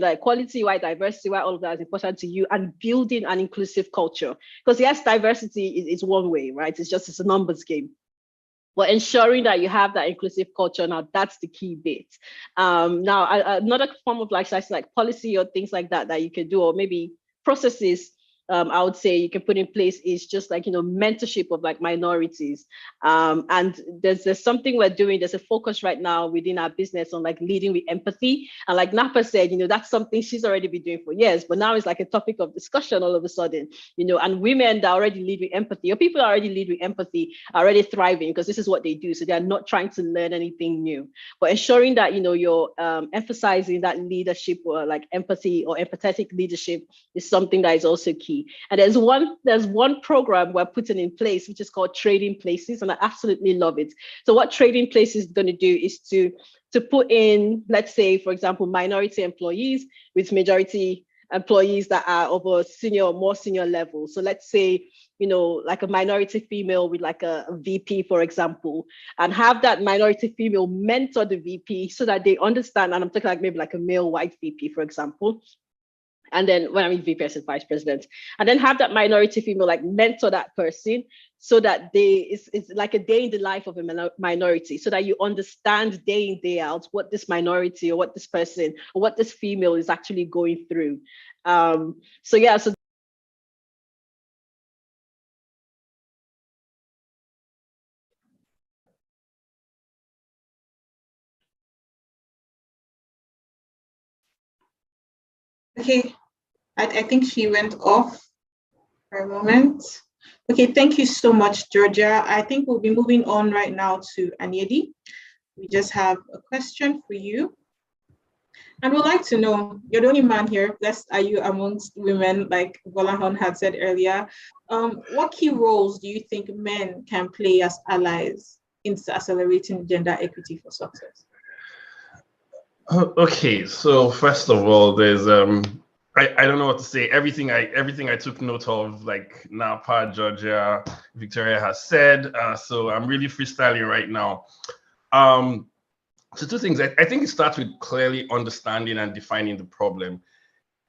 that equality, why diversity, why all of that is important to you, and building an inclusive culture. Because yes, diversity is one way, right? It's a numbers game. But ensuring that you have that inclusive culture, now that's the key bit. Now, another form of like policy or things like that you can do, or maybe processes, I would say you can put in place, is just like, mentorship of like minorities. And there's something we're doing. There's a focus right now within our business on like leading with empathy. And like Napa said, that's something she's already been doing for years, but now it's like a topic of discussion all of a sudden, and women that already lead with empathy, or people that already lead with empathy, are already thriving because this is what they do. So they're not trying to learn anything new, but ensuring that, you're emphasizing that leadership, or like empathy or empathetic leadership, is something that is also key. And there's one program we're putting in place, which is called Trading Places, and I absolutely love it. So what Trading Places is going to do is to put in, let's say, for example, minority employees with majority employees that are of a more senior level. So let's say, like a minority female with like a VP, for example, and have that minority female mentor the VP so that they understand. And I'm talking like maybe like a male white VP, for example. And then when I mean VP, I said vice president, and then have that minority female like mentor that person so that it's like a day in the life of a minority, so that you understand day in, day out what this minority or what this person or what this female is actually going through. So yeah, so Okay, I think she went off for a moment. Okay, thank you so much, Georgia. I think we'll be moving on right now to Anyedi. We just have a question for you. And we'd like to know, you're the only man here, blessed are you amongst women, like Volahon had said earlier. What key roles do you think men can play as allies in accelerating gender equity for success? Okay, so first of all, there's I don't know what to say. Everything I took note of, like Napa, Georgia, Victoria has said. So I'm really freestyling right now. So two things. I think it starts with clearly understanding and defining the problem.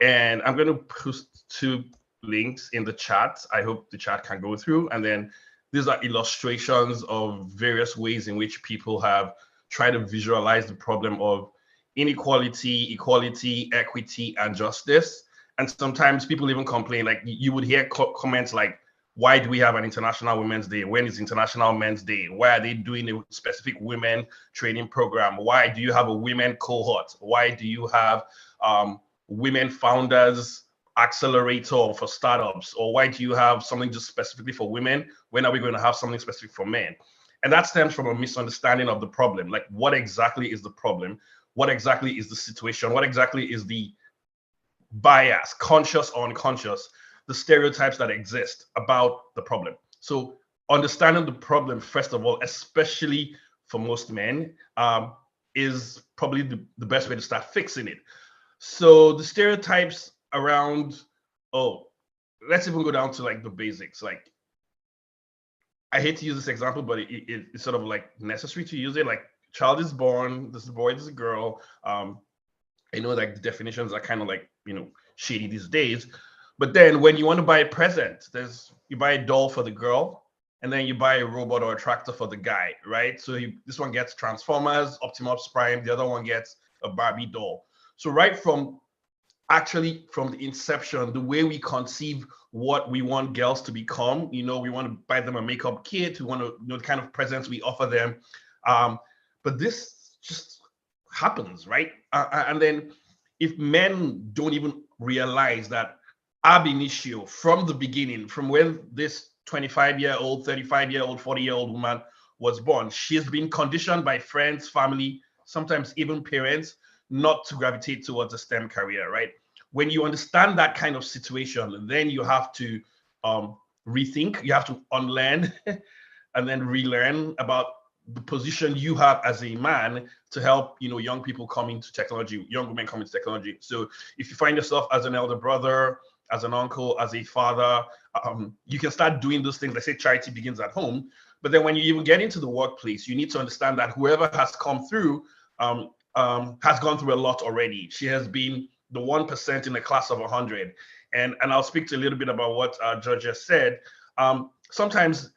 And I'm going to post two links in the chat. I hope the chat can go through. And then these are illustrations of various ways in which people have tried to visualize the problem of inequality, equality, equity, and justice. And sometimes people even complain, like you would hear comments like, why do we have an International Women's Day? When is International Men's Day? Why are they doing a specific women training program? Why do you have a women cohort? Why do you have women founders accelerator for startups? Or why do you have something just specifically for women? When are we going to have something specific for men? And that stems from a misunderstanding of the problem. Like, what exactly is the problem? What exactly is the situation? What exactly is the bias, conscious or unconscious, the stereotypes that exist about the problem? So understanding the problem, first of all, especially for most men, is probably the best way to start fixing it. So the stereotypes around, let's even go down to like the basics. Like, I hate to use this example, but it's sort of like necessary to use it. Like, child is born, this is a boy, this is a girl. I know like the definitions are kind of like, shady these days. But then when you want to buy a present, you buy a doll for the girl, and then you buy a robot or a tractor for the guy, right? So this one gets Transformers, Optimus Prime, the other one gets a Barbie doll. So right from the inception, the way we conceive what we want girls to become, we want to buy them a makeup kit, we want to know the kind of presents we offer them. But this just happens, right? And then if men don't even realize that ab initio, from the beginning, from when this 25-year-old, 35-year-old, 40-year-old woman was born, she's been conditioned by friends, family, sometimes even parents, not to gravitate towards a STEM career, right? When you understand that kind of situation, then you have to rethink, you have to unlearn and then relearn about the position you have as a man to help, young people come into technology, young women come into technology. So if you find yourself as an elder brother, as an uncle, as a father, you can start doing those things. They say charity begins at home. But then when you even get into the workplace, you need to understand that whoever has come through has gone through a lot already. She has been the 1% in a class of 100. And I'll speak to a little bit about what Georgia said. Sometimes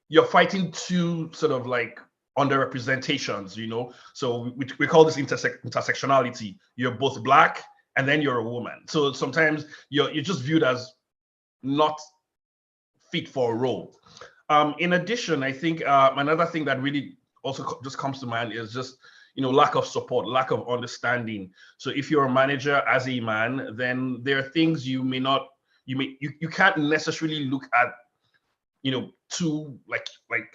you're fighting two sort of like underrepresentations, you know. So we call this intersectionality. You're both Black and then you're a woman. So sometimes you're just viewed as not fit for a role. In addition, I think another thing that really also just comes to mind is just, you know, lack of support, lack of understanding. So if you're a manager as a man, then there are things you can't necessarily look at, you know, two, like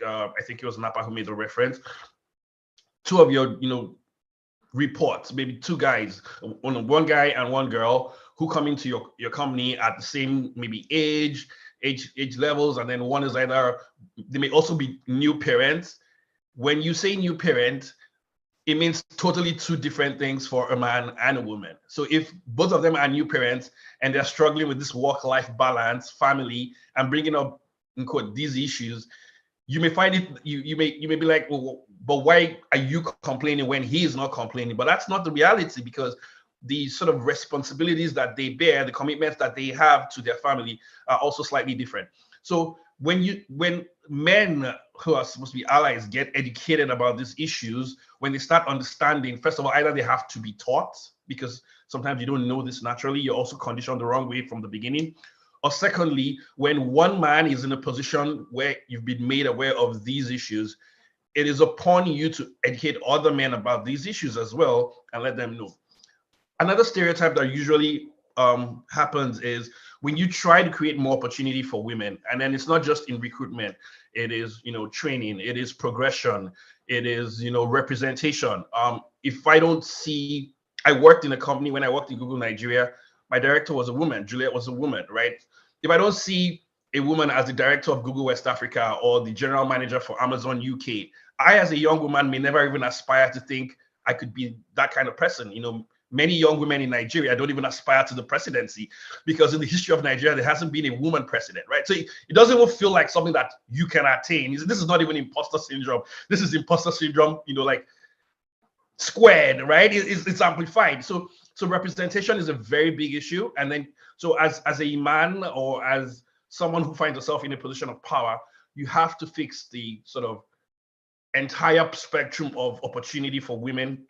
I think it was Napa who made the reference, two of your, you know, reports, maybe two guys, one guy and one girl who come into your company at the same maybe age levels, and then one is either, they may also be new parents. When you say new parent, it means totally two different things for a man and a woman. So if both of them are new parents and they're struggling with this work-life balance, family, and bringing up, in quote, these issues, you may find it, you may be like, well, but why are you complaining when he is not complaining? But that's not the reality, because the sort of responsibilities that they bear, the commitments that they have to their family are also slightly different. So when men who are supposed to be allies get educated about these issues, when they start understanding, first of all, either they have to be taught, because sometimes you don't know this naturally, you're also conditioned the wrong way from the beginning. Or secondly, when one man is in a position where you've been made aware of these issues, it is upon you to educate other men about these issues as well and let them know. Another stereotype that usually happens is when you try to create more opportunity for women, and then it's not just in recruitment, it is, you know, training, it is progression, it is, you know, representation. If I don't see, I worked in a company, when I worked in Google Nigeria, my director was a woman, Juliet was a woman, right? If I don't see a woman as the director of Google West Africa or the general manager for Amazon UK, I, as a young woman, may never even aspire to think I could be that kind of person. You know, many young women in Nigeria don't even aspire to the presidency, because in the history of Nigeria, there hasn't been a woman president, right? So it doesn't even feel like something that you can attain. This is not even imposter syndrome. This is imposter syndrome, you know, like squared, right? It's amplified. So representation is a very big issue. And then, so as a man or as someone who finds yourself in a position of power, you have to fix the sort of entire spectrum of opportunity for women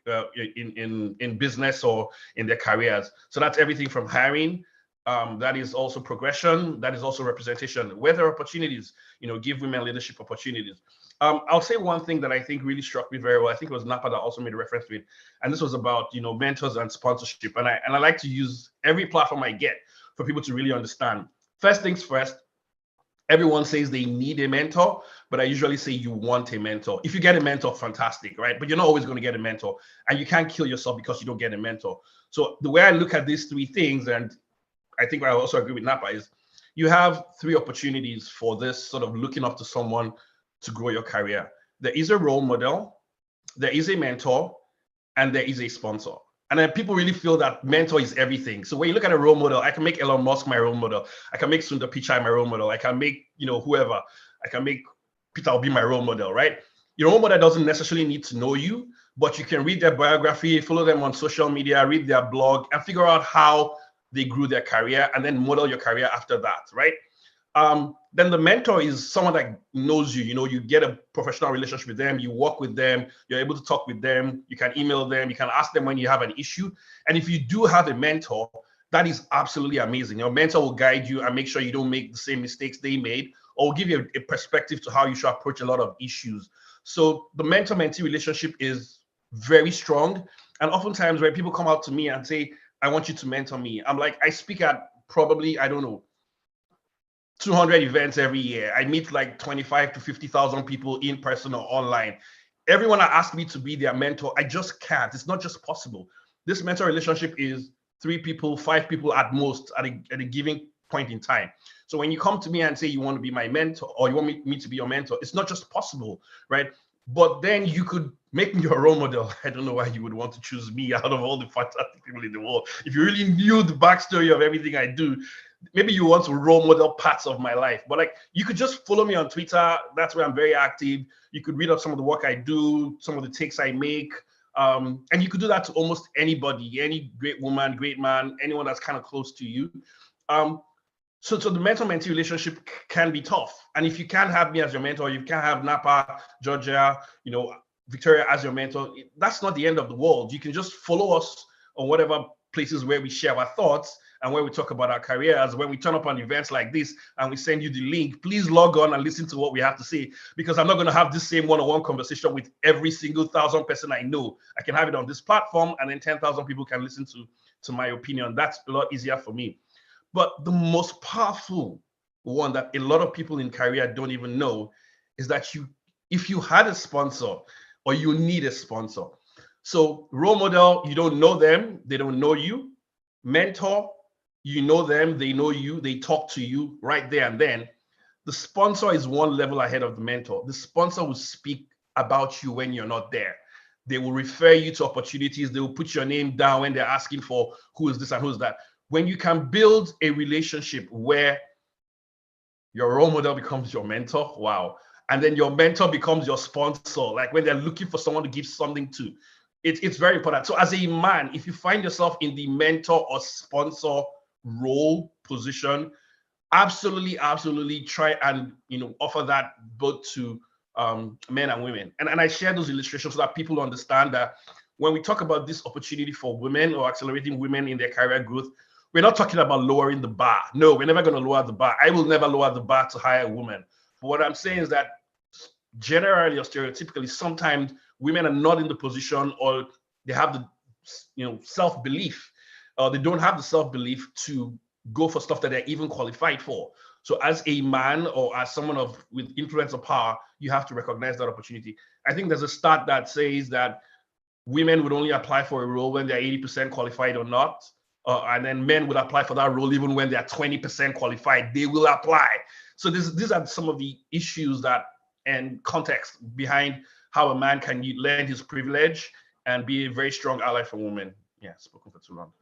in business or in their careers. So that's everything from hiring, that is also progression, that is also representation, where there are opportunities, you know, give women leadership opportunities. I'll say one thing that I think really struck me very well. I think it was Napa that also made a reference to it, and this was about, you know, mentors and sponsorship. And I like to use every platform I get for people to really understand. First things first, everyone says they need a mentor, but I usually say you want a mentor. If you get a mentor, fantastic, right? But you're not always going to get a mentor, and you can't kill yourself because you don't get a mentor. So the way I look at these three things, and I think I also agree with Napa, is you have three opportunities for this sort of looking up to someone to grow your career. There is a role model, there is a mentor, and there is a sponsor. And then people really feel that mentor is everything. So when you look at a role model, I can make Elon Musk my role model. I can make Sundar Pichai my role model. I can make, you know, whoever. I can make Peter Obi my role model, right? Your role model doesn't necessarily need to know you, but you can read their biography, follow them on social media, read their blog, and figure out how they grew their career, and then model your career after that, right? Then the mentor is someone that knows you. You know, you get a professional relationship with them, you work with them, you're able to talk with them, you can email them, you can ask them when you have an issue. And if you do have a mentor, that is absolutely amazing. Your mentor will guide you and make sure you don't make the same mistakes they made, or will give you a perspective to how you should approach a lot of issues. So the mentor-mentee relationship is very strong. And oftentimes when people come out to me and say, I want you to mentor me, I'm like, I speak at probably, I don't know, 200 events every year. I meet like 25 to 50,000 people in person or online. Everyone that asks me to be their mentor, I just can't. It's not just possible. This mentor relationship is 3 people, 5 people at most at a given point in time. So when you come to me and say you want to be my mentor, or you want me to be your mentor, it's not just possible, right? But then you could make me your role model. I don't know why you would want to choose me out of all the fantastic people in the world. If you really knew the backstory of everything I do, maybe you want to role model parts of my life. But like, you could just follow me on Twitter. That's where I'm very active. You could read up some of the work I do, some of the takes I make. And you could do that to almost anybody, any great woman, great man, anyone that's kind of close to you. So the mentor-mentee relationship can be tough. And if you can't have me as your mentor, you can't have Napa, Georgia, Victoria as your mentor, that's not the end of the world. You can just follow us on whatever places where we share our thoughts and where we talk about our careers. When we turn up on events like this and we send you the link, please log on and listen to what we have to say, because I'm not going to have this same one-on-one conversation with every single 1,000 person I know. I can have it on this platform, and then 10,000 people can listen to my opinion. That's a lot easier for me. But the most powerful one that a lot of people in career don't even know is that if you had a sponsor or you need a sponsor. So role model, you don't know them, they don't know you. Mentor, you know them, they know you, they talk to you right there and then. The sponsor is one level ahead of the mentor. The sponsor will speak about you when you're not there. They will refer you to opportunities. They will put your name down when they're asking for who is this and who is that. When you can build a relationship where your role model becomes your mentor, wow. And then your mentor becomes your sponsor, like when they're looking for someone to give something to. It's very important. So as a man, if you find yourself in the mentor or sponsor role position, absolutely try and offer that both to men and women. And I share those illustrations so that people understand that when we talk about this opportunity for women or accelerating women in their career growth, we're not talking about lowering the bar. No, we're never going to lower the bar. I will never lower the bar to hire a woman. But what I'm saying is that generally or stereotypically, sometimes women are not in the position, or they have the self-belief, or they don't have the self-belief to go for stuff that they're even qualified for. So as a man or as someone with influence or power, you have to recognize that opportunity. I think there's a stat that says that women would only apply for a role when they're 80% qualified or not. And then men would apply for that role even when they're 20% qualified. They will apply. So these are some of the issues and context behind how a man can lend his privilege and be a very strong ally for women. Yeah, spoken for too long.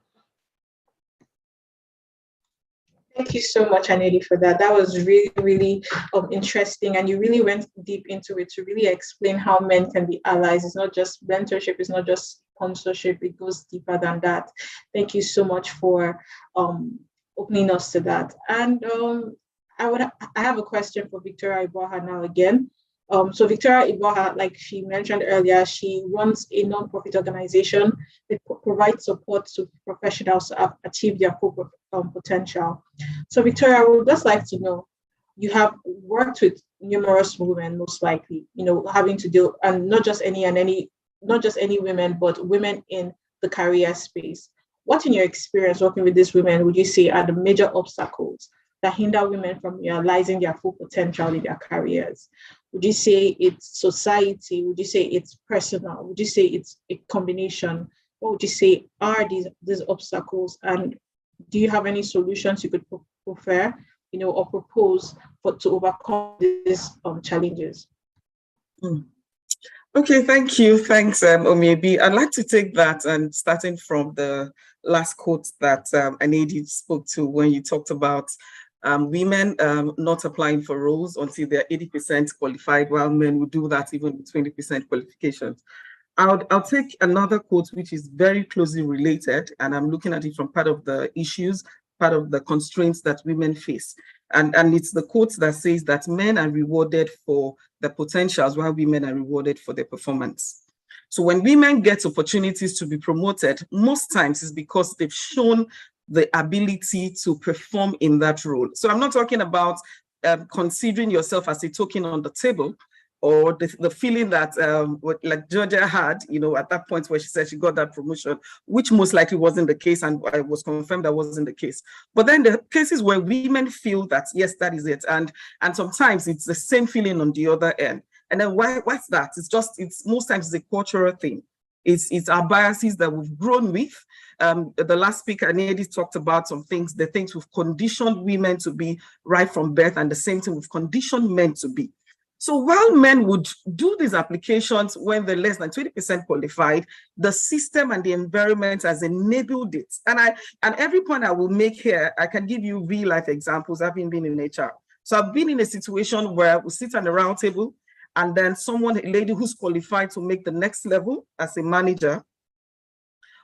Thank you so much, Anedi, for that. That was really, really interesting. And you really went deep into it to really explain how men can be allies. It's not just mentorship, it's not just sponsorship, it goes deeper than that. Thank you so much for opening us to that. And I have a question for Victoria Iboha now again. So Victoria Iboha, like she mentioned earlier, she runs a non-profit organization that provides support to professionals to achieve their full potential. So Victoria, I would just like to know, you have worked with numerous women, most likely, having to deal, and not just any women, but women in the career space. What, in your experience working with these women, would you say are the major obstacles that hinder women from realizing their full potential in their careers? Would you say it's society? Would you say it's personal? Would you say it's a combination? What would you say are these obstacles? And do you have any solutions you could prefer, or propose to overcome these challenges? Okay, thank you. Thanks, Omiebi. I'd like to take that, and starting from the last quote that Anedi spoke to when you talked about women not applying for roles until they're 80% qualified, while men will do that even with 20% qualifications. I'll take another quote which is very closely related, and I'm looking at it from part of the issues, part of the constraints that women face. And it's the quote that says that men are rewarded for their potentials while women are rewarded for their performance. So when women get opportunities to be promoted, most times it's because they've shown the ability to perform in that role. So I'm not talking about considering yourself as a token on the table, or the feeling that like Georgia had, at that point where she said she got that promotion, which most likely wasn't the case, and I was confirmed that wasn't the case. But then the cases where women feel that, yes, that is it. And sometimes it's the same feeling on the other end. And then what's that? It's most times it's a cultural thing. It's our biases that we've grown with. The last speaker, Anedi, talked about some things, the things we've conditioned women to be right from birth, and the same thing we've conditioned men to be. So while men would do these applications when they're less than 20% qualified, the system and the environment has enabled it. And every point I will make here, I can give you real life examples, having been in HR. So I've been in a situation where we sit on a round table and then a lady who's qualified to make the next level as a manager,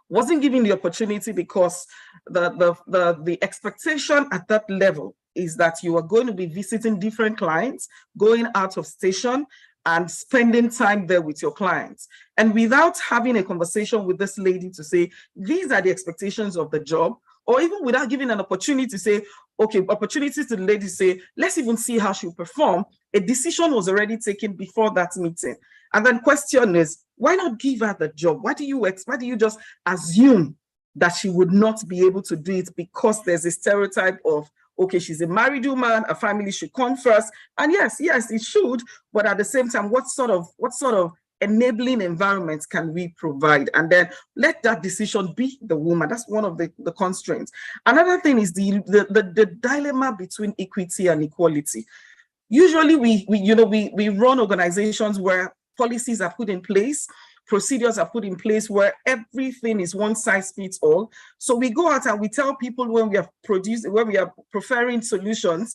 wasn't given the opportunity because the expectation at that level is that you are going to be visiting different clients, going out of station, and spending time there with your clients. And without having a conversation with this lady to say, these are the expectations of the job, or even without giving an opportunity to say, okay, opportunity to the lady say, let's even see how she'll perform, a decision was already taken before that meeting. And then question is, why not give her the job? Why do you just assume that she would not be able to do it because there's a stereotype of, okay, she's a married woman, a family should come first. And yes, it should, but at the same time, what sort of enabling environment can we provide? And then let that decision be the woman. That's one of the constraints. Another thing is the dilemma between equity and equality. Usually we run organizations where policies are put in place, procedures are put in place where everything is one size fits all. So we go out and we tell people when we are preferring solutions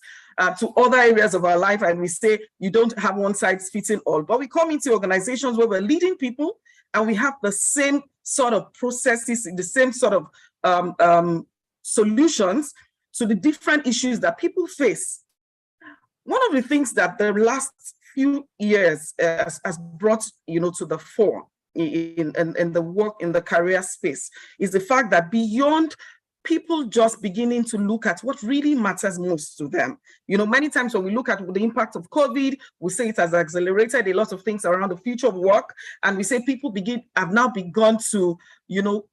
to other areas of our life, and we say you don't have one size fitting all. But we come into organizations where we're leading people and we have the same sort of processes, the same sort of solutions to the different issues that people face. One of the things that the last few years has brought to the fore in the work in the career space is the fact that beyond people just beginning to look at what really matters most to them. Many times when we look at the impact of COVID, we say it has accelerated a lot of things around the future of work, and we say people have now begun to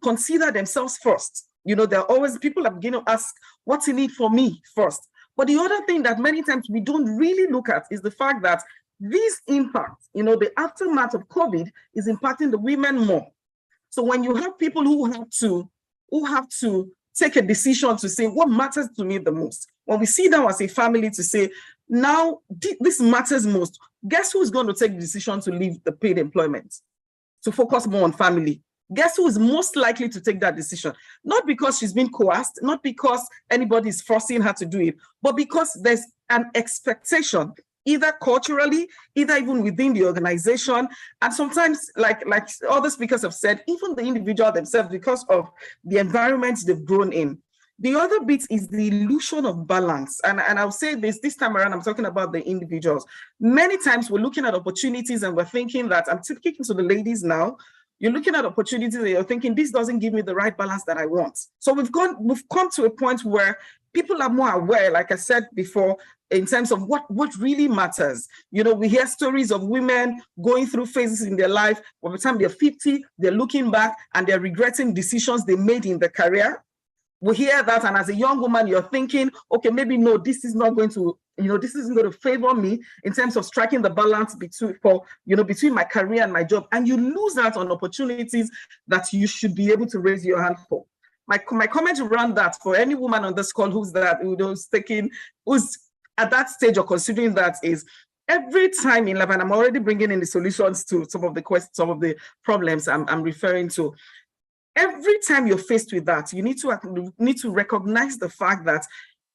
consider themselves first. There are always people that begin to ask, what's in it for me first? But the other thing that many times we don't really look at is the fact that these impacts, the aftermath of COVID is impacting the women more. So when you have people who have to take a decision to say what matters to me the most, when we sit down as a family to say, now this matters most, guess who's going to take the decision to leave the paid employment, to focus more on family? Guess who is most likely to take that decision? Not because she's been coerced, not because anybody is forcing her to do it, but because there's an expectation, either culturally, either even within the organization, and sometimes, like other speakers have said, even the individual themselves, because of the environment they've grown in. The other bit is the illusion of balance. And I'll say this time around, I'm talking about the individuals. Many times we're looking at opportunities and we're thinking that, I'm speaking to the ladies now, you're looking at opportunities and you're thinking, this doesn't give me the right balance that I want. So we've come to a point where people are more aware, like I said before, in terms of what really matters. We hear stories of women going through phases in their life. By the time they're 50, they're looking back and they're regretting decisions they made in their career. We hear that, and as a young woman, you're thinking, okay, maybe no, this is not going to, this isn't going to favor me in terms of striking the balance between my career and my job. And you lose out on opportunities that you should be able to raise your hand for. My comment around that, for any woman on this call who's at that stage or considering that, is every time in life, and I'm already bringing in the solutions to some of the problems I'm referring to. Every time you're faced with that, you need to recognize the fact that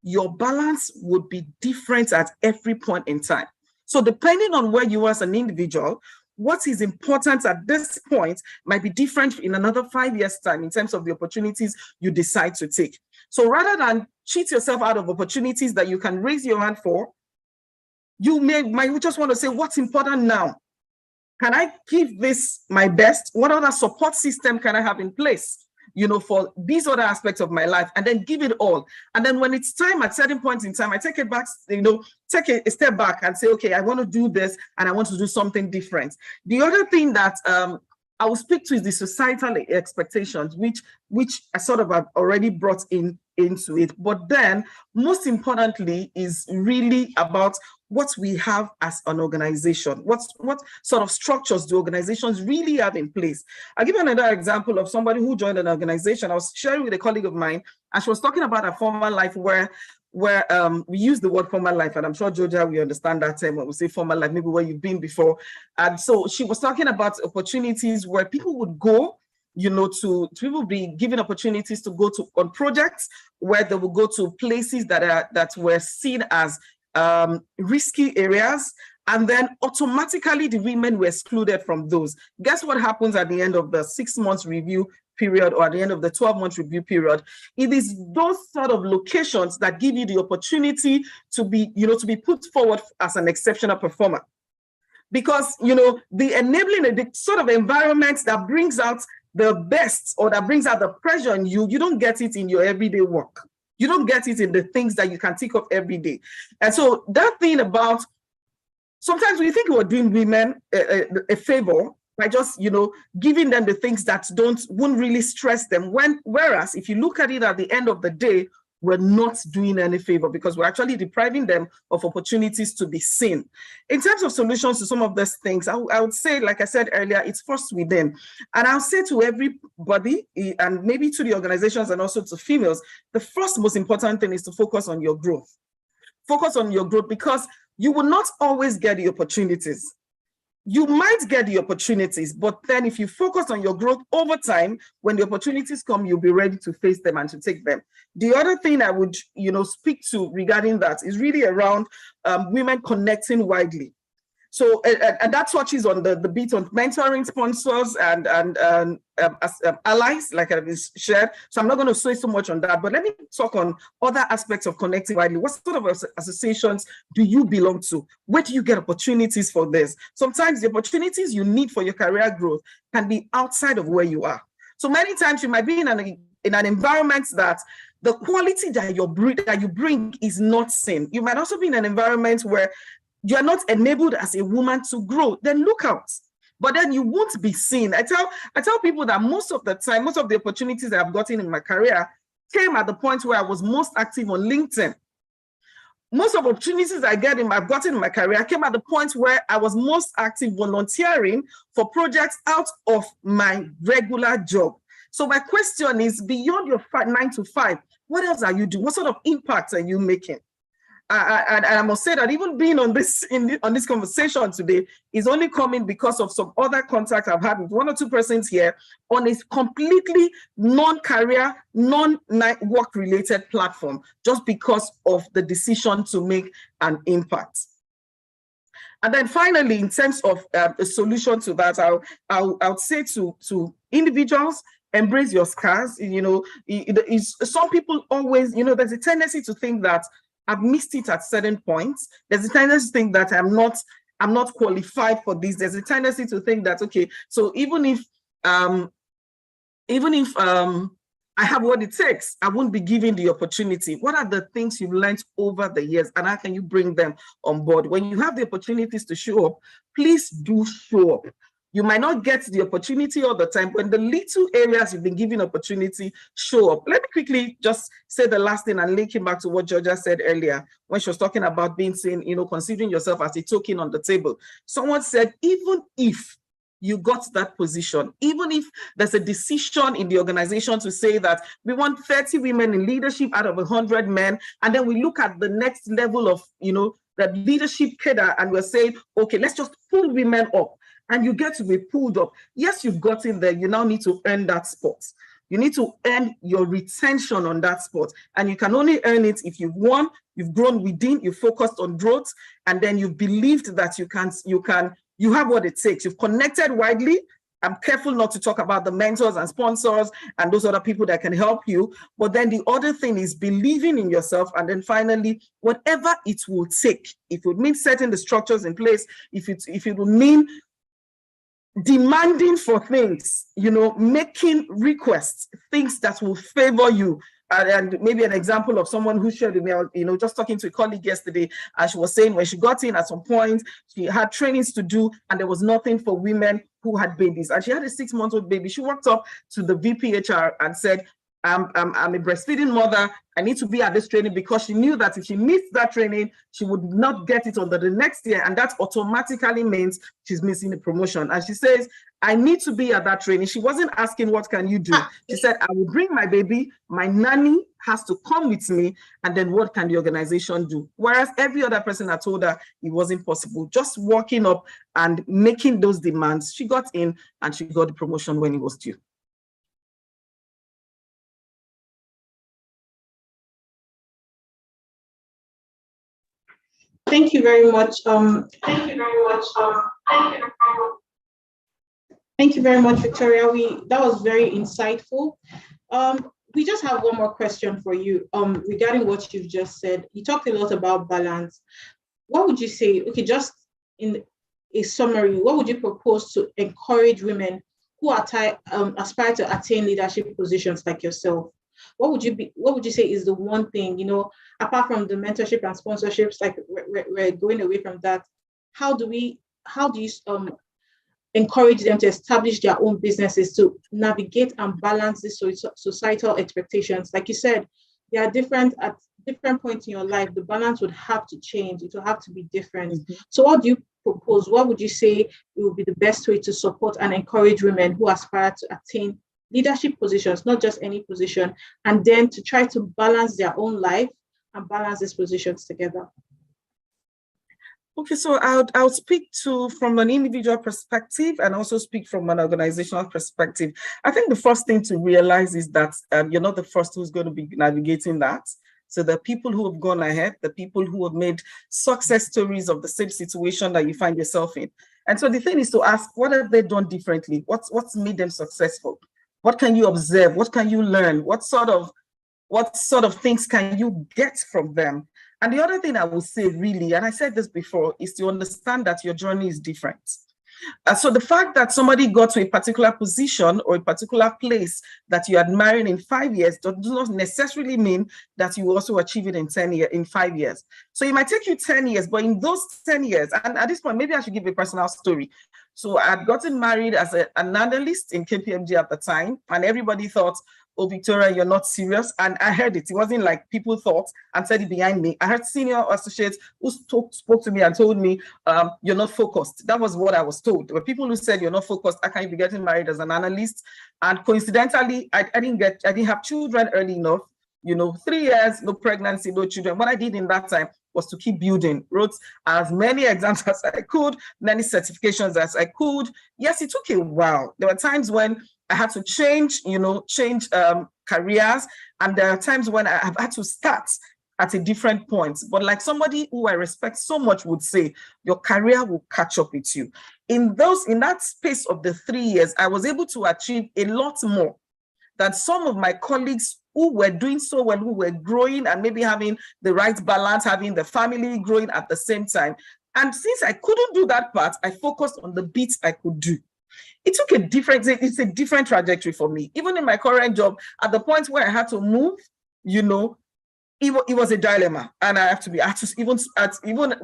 your balance would be different at every point in time. So depending on where you are as an individual, what is important at this point might be different in another 5 years' time in terms of the opportunities you decide to take. So rather than cheat yourself out of opportunities that you can raise your hand for, you might just want to say, what's important now? Can I give this my best? What other support system can I have in place, for these other aspects of my life, and then give it all. And then when it's time, at certain points in time, I take it back, take a step back and say, okay, I want to do this and I want to do something different. The other thing that I will speak to is the societal expectations, which I sort of have already brought into it. But then, most importantly, is really about what we have as an organization. What sort of structures do organizations really have in place? I'll give you another example of somebody who joined an organization. I was sharing with a colleague of mine, and she was talking about a former life where we use the word former life, and I'm sure, Georgia, we understand that term when we say former life, maybe where you've been before. And so she was talking about opportunities where people would go, to people be given opportunities to go on projects where they will go to places that were seen as risky areas, And then automatically the women were excluded from those. Guess what happens at the end of the 6 months review period or at the end of the 12-month review period? It is those sort of locations that give you the opportunity to be, to be put forward as an exceptional performer. Because, the enabling, the sort of environment that brings out the best or that brings out the pressure on you, you don't get it in your everyday work. You don't get it in the things that you can think of every day. And so that thing about, sometimes we think we're doing women a favor by just, giving them the things that won't really stress them. Whereas if you look at it at the end of the day, we're not doing any favor because we're actually depriving them of opportunities to be seen. In terms of solutions to some of these things, I would say, like I said earlier, it's first within. And I'll say to everybody, and maybe to the organizations and also to females, the first most important thing is to focus on your growth. Focus on your growth because you will not always get the opportunities. You might get the opportunities, but then if you focus on your growth over time, when the opportunities come, you'll be ready to face them and to take them. The other thing I would, speak to regarding that is really around women connecting widely. So, and that touches on the bit on mentoring sponsors and allies, like I've shared. So I'm not going to say so much on that, but let me talk on other aspects of connecting widely. What sort of associations do you belong to? Where do you get opportunities for this? Sometimes the opportunities you need for your career growth can be outside of where you are. So many times you might be in an environment that the quality that you bring is not seen. You might also be in an environment where you are not enabled as a woman to grow. Then look out. But then you won't be seen. I tell people that most of the time, most of the opportunities that I've gotten in my career came at the point where I was most active on LinkedIn. Most of the opportunities I've gotten in my career came at the point where I was most active volunteering for projects out of my regular job. So my question is, beyond your 9 to 5, what else are you doing? What sort of impact are you making? And I must say that even being on this conversation today is only coming because of some other contacts I've had with 1 or 2 persons here on a completely non-career, non-work related platform, just because of the decision to make an impact. And then finally, in terms of a solution to that, I would say to individuals, embrace your scars. Some people always, there's a tendency to think that I've missed it at certain points. There's a tendency to think that I'm not qualified for this. There's a tendency to think that, okay, so even if I have what it takes, I won't be given the opportunity. What are the things you've learned over the years, and how can you bring them on board? When you have the opportunities to show up, please do show up. You might not get the opportunity all the time, but in the little areas you've been given opportunity, show up. Let me quickly just say the last thing and linking back to what Georgia said earlier when she was talking about being seen, considering yourself as a token on the table. Someone said, even if you got that position, even if there's a decision in the organization to say that we want 30 women in leadership out of 100 men, and then we look at the next level of, that leadership cadre, and we're saying, okay, let's just pull women up. And you get to be pulled up. Yes, you've gotten there. You now need to earn that spot. You need to earn your retention on that spot. And you can only earn it if you've won, you've grown within, you've focused on growth, and then you've believed that you have what it takes. You've connected widely. I'm careful not to talk about the mentors and sponsors and those other people that can help you. But then the other thing is believing in yourself. And then finally, whatever it will take, if it would mean setting the structures in place, if it would mean demanding for things, making requests, things that will favor you. And maybe an example of someone who shared with me, just talking to a colleague yesterday, and she was saying when she got in at some point, she had trainings to do, and there was nothing for women who had babies. And she had a 6-month-old baby. She walked up to the VPHR and said, I'm a breastfeeding mother. I need to be at this training, because she knew that if she missed that training, she would not get it under the next year. And that automatically means she's missing a promotion. And she says, I need to be at that training. She wasn't asking, what can you do? She said, I will bring my baby. My nanny has to come with me. And then what can the organization do? Whereas every other person had told her it wasn't possible. Just walking up and making those demands, she got in and she got the promotion when it was due. Thank you very much. Thank you very much, Victoria. That was very insightful. We just have one more question for you regarding what you've just said. You talked a lot about balance. What would you say, okay, just in a summary, what would you propose to encourage women who aspire to attain leadership positions like yourself? What would you say is the one thing, apart from the mentorship and sponsorships, like we're going away from that, how do you encourage them to establish their own businesses to navigate and balance these societal expectations? Like you said, they are different at different points in your life. The balance would have to change. It will have to be different. Mm-hmm. So what do you propose? What would you say it would be the best way to support and encourage women who aspire to attain leadership positions, not just any position, and then to try to balance their own life and balance these positions together? Okay, so I'll speak from an individual perspective and also speak from an organizational perspective. I think the first thing to realize is that you're not the first who's going to be navigating that. So the people who have gone ahead, the people who have made success stories of the same situation that you find yourself in. And so the thing is to ask, what have they done differently? What's made them successful? What can you observe? What can you learn? What sort of things can you get from them? And the other thing I would say really, and I said this before, is to understand that your journey is different. So the fact that somebody got to a particular position or a particular place that you admire in 5 years does not necessarily mean that you also achieve it in 5 years. So it might take you 10 years, but in those 10 years, and at this point, maybe I should give a personal story. So I'd gotten married as an analyst in KPMG at the time, and everybody thought, oh, Victoria, you're not serious. And I heard it. It wasn't like people thought and said it behind me. I heard senior associates who spoke to me and told me, you're not focused. That was what I was told. There were people who said, you're not focused. I can't be getting married as an analyst. And coincidentally, I didn't have children early enough. 3 years, no pregnancy, no children. What I did in that time was to keep building, wrote as many exams as I could, many certifications as I could. Yes, it took a while. There were times when I had to change careers, and there are times when I have had to start at a different point. But like somebody who I respect so much would say, your career will catch up with you. In that space of the 3 years, I was able to achieve a lot more than some of my colleagues who were doing so well, who were growing and maybe having the right balance, having the family growing at the same time. And since I couldn't do that part, I focused on the bits I could do. It's a different trajectory for me. Even in my current job, at the point where I had to move, it was a dilemma. And even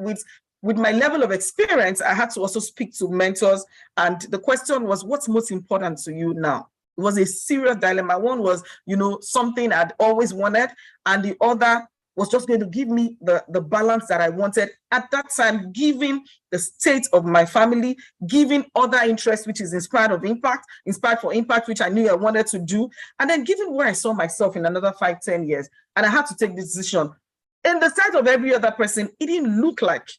with my level of experience, I had to also speak to mentors. And the question was, what's most important to you now? It was a serious dilemma. One was, something I'd always wanted, and the other was just going to give me the balance that I wanted at that time, given the state of my family, given other interests, which is inspired for impact, which I knew I wanted to do, and then given where I saw myself in another 5-10 years. And I had to take this decision. In the sight of every other person, it didn't look like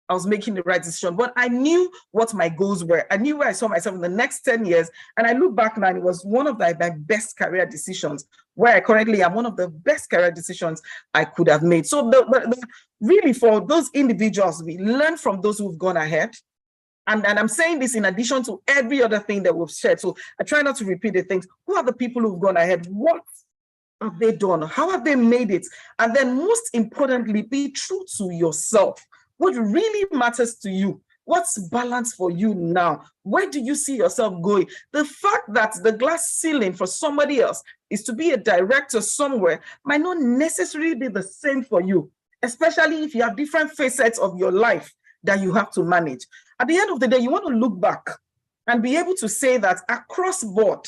I was making the right decision, but I knew what my goals were. I knew where I saw myself in the next 10 years. And I look back now, and it was one of my best career decisions. Where I currently am, one of the best career decisions I could have made. So really for those individuals, we learn from those who've gone ahead. And I'm saying this in addition to every other thing that we've shared. So I try not to repeat the things. Who are the people who've gone ahead? What have they done? How have they made it? And then most importantly, be true to yourself. What really matters to you? What's balance for you now? Where do you see yourself going? The fact that the glass ceiling for somebody else is to be a director somewhere might not necessarily be the same for you, especially if you have different facets of your life that you have to manage. At the end of the day, you want to look back and be able to say that across board,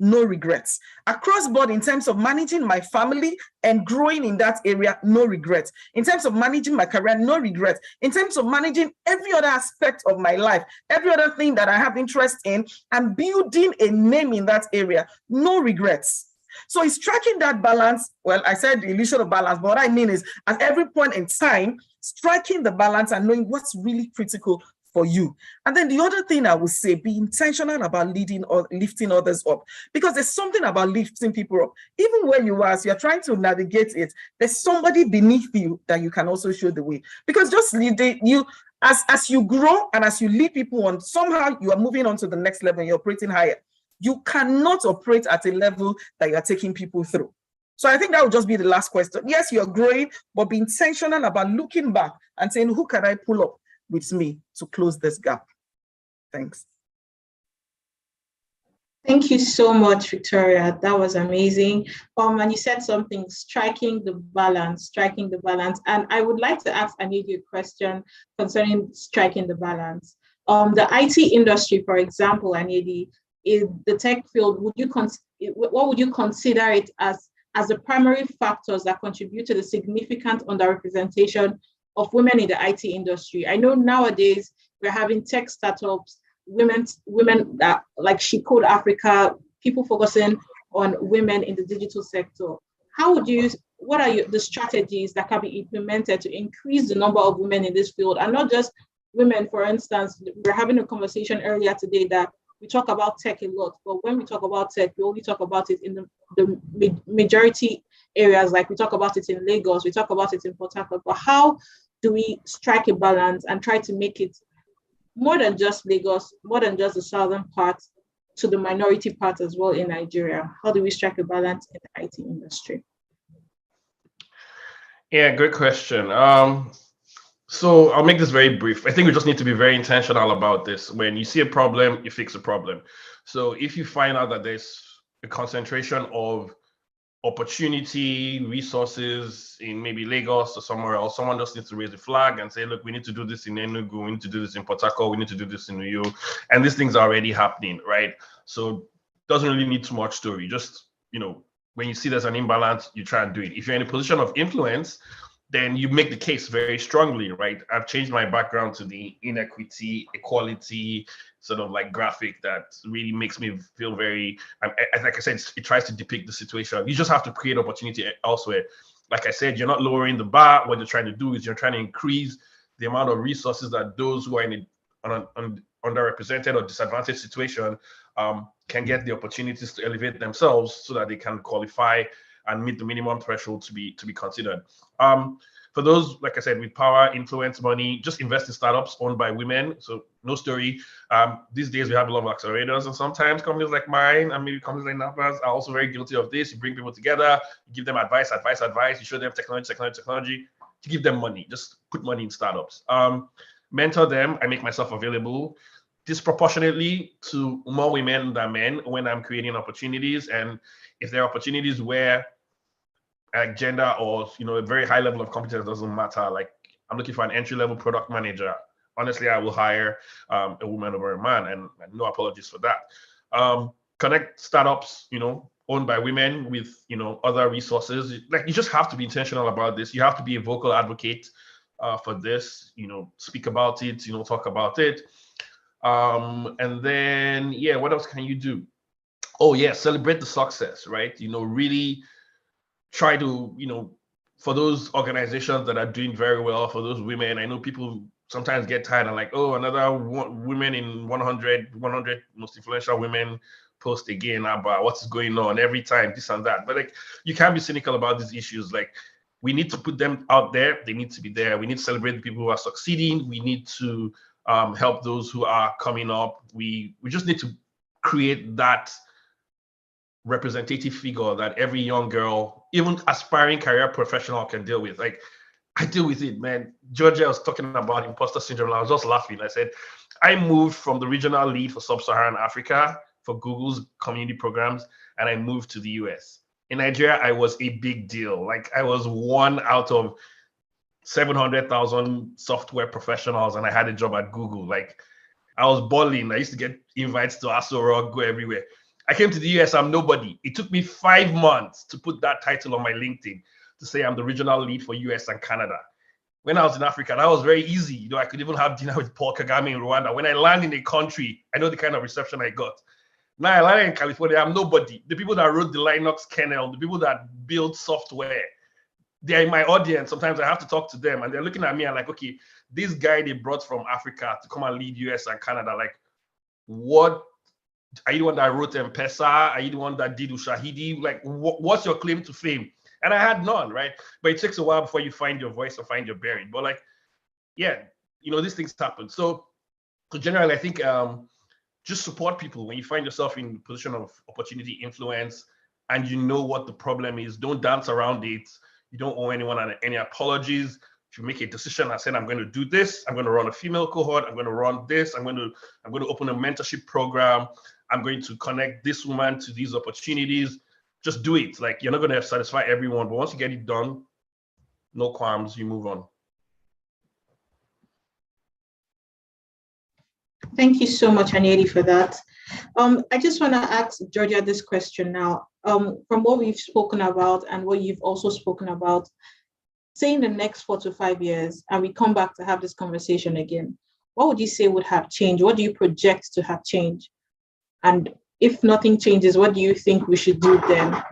no regrets. Across board, in terms of managing my family and growing in that area, no regrets. In terms of managing my career, no regrets. In terms of managing every other aspect of my life, every other thing that I have interest in, and building a name in that area, no regrets. So it's striking that balance. Well, I said the illusion of balance, but what I mean is at every point in time, striking the balance and knowing what's really critical for you. And then the other thing I would say, be intentional about leading or lifting others up, because there's something about lifting people up. Even where you are, as you're trying to navigate it, there's somebody beneath you that you can also show the way. Because just you, as you grow and as you lead people on, somehow you are moving on to the next level and you're operating higher. You cannot operate at a level that you're taking people through. So I think that would just be the last question. Yes, you're growing, but be intentional about looking back and saying, who can I pull up with me to close this gap? Thanks. Thank you so much, Victoria. That was amazing. And you said something, striking the balance. And I would like to ask Anedi a question concerning striking the balance. The IT industry, for example, Anedi, in the tech field, what would you consider it as the primary factors that contribute to the significant underrepresentation of women in the IT industry? I know nowadays we're having tech startups, women that like She Code Africa, people focusing on women in the digital sector. What are the strategies that can be implemented to increase the number of women in this field? And not just women, for instance, we're having a conversation earlier today that we talk about tech a lot, but when we talk about tech, we only talk about it in the majority areas, like we talk about it in Lagos, we talk about it in Port Harcourt, but how do we strike a balance and try to make it more than just Lagos, more than just the southern part, to the minority part as well in Nigeria? How do we strike a balance in the IT industry? Yeah, good question. So I'll make this very brief. I think we just need to be very intentional about this. When you see a problem, you fix a problem. So if you find out that there's a concentration of opportunity, resources in maybe Lagos or somewhere else, someone just needs to raise a flag and say, look, we need to do this in Enugu, we need to do this in Port Harcourt, we need to do this in New York. And these things are already happening, right? So it doesn't really need too much story. Just, when you see there's an imbalance, you try and do it. If you're in a position of influence, then you make the case very strongly, right? I've changed my background to the inequity, equality, sort of like graphic that really makes me feel very, like I said, it tries to depict the situation. You just have to create opportunity elsewhere. Like I said, you're not lowering the bar. What you're trying to do is you're trying to increase the amount of resources that those who are in an underrepresented or disadvantaged situation can get the opportunities to elevate themselves so that they can qualify and meet the minimum threshold to be considered. For those, like I said, with power, influence, money, just invest in startups owned by women. So no story. These days we have a lot of accelerators, and sometimes companies like mine and maybe companies like Napas are also very guilty of this. You bring people together, you give them advice. You show them technology. You give them money. Just put money in startups. Mentor them. I make myself available disproportionately to more women than men when I'm creating opportunities. And if there are opportunities where gender or a very high level of competence doesn't matter, like I'm looking for an entry-level product manager, honestly, I will hire a woman over a man, and no apologies for that. Connect startups, owned by women with other resources. Like, you just have to be intentional about this. You have to be a vocal advocate for this. Speak about it. Talk about it. And then, what else can you do? Oh yeah, celebrate the success, right? Really try to, for those organizations that are doing very well, for those women, I know people sometimes get tired and like, oh, another women in 100 most influential women post again about what's going on every time, this and that. But like, you can't be cynical about these issues. Like, we need to put them out there. They need to be there. We need to celebrate the people who are succeeding. We need to help those who are coming up. We just need to create that representative figure that every young girl, even aspiring career professional, can deal with. Like, I deal with it, man. Georgia was talking about imposter syndrome. I was just laughing. I said, I moved from the regional lead for sub-Saharan Africa for Google's community programs, and I moved to the US. In Nigeria, I was a big deal. Like, I was one out of 700,000 software professionals, and I had a job at Google. Like, I was balling. I used to get invites to Aso Rock, go everywhere. I came to the US, I'm nobody. It took me 5 months to put that title on my LinkedIn to say I'm the regional lead for US and Canada. When I was in Africa, that was very easy. I could even have dinner with Paul Kagame in Rwanda. When I land in a country, I know the kind of reception I got. Now I land in California, I'm nobody. The people that wrote the Linux kernel, the people that build software, they're in my audience. Sometimes I have to talk to them and they're looking at me and like, okay, this guy they brought from Africa to come and lead US and Canada, like, what, are you the one that wrote M-Pesa? Are you the one that did Ushahidi? Like, what's your claim to fame? And I had none, right? But it takes a while before you find your voice or find your bearing. But like, yeah, you know, these things happen. So generally, I think just support people when you find yourself in a position of opportunity, influence, and you know what the problem is. Don't dance around it. You don't owe anyone any apologies. If you make a decision and say, I'm going to do this, I'm going to run a female cohort, I'm going to run this, I'm going to open a mentorship program, I'm going to connect this woman to these opportunities. Just do it. Like, you're not going to satisfy everyone, but once you get it done, no qualms, you move on. Thank you so much, Anyedi, for that. I just want to ask Georgia this question now. From what we've spoken about and what you've also spoken about, say in the next 4 to 5 years, and we come back to have this conversation again, what would you say would have changed? What do you project to have changed? And if nothing changes, what do you think we should do then?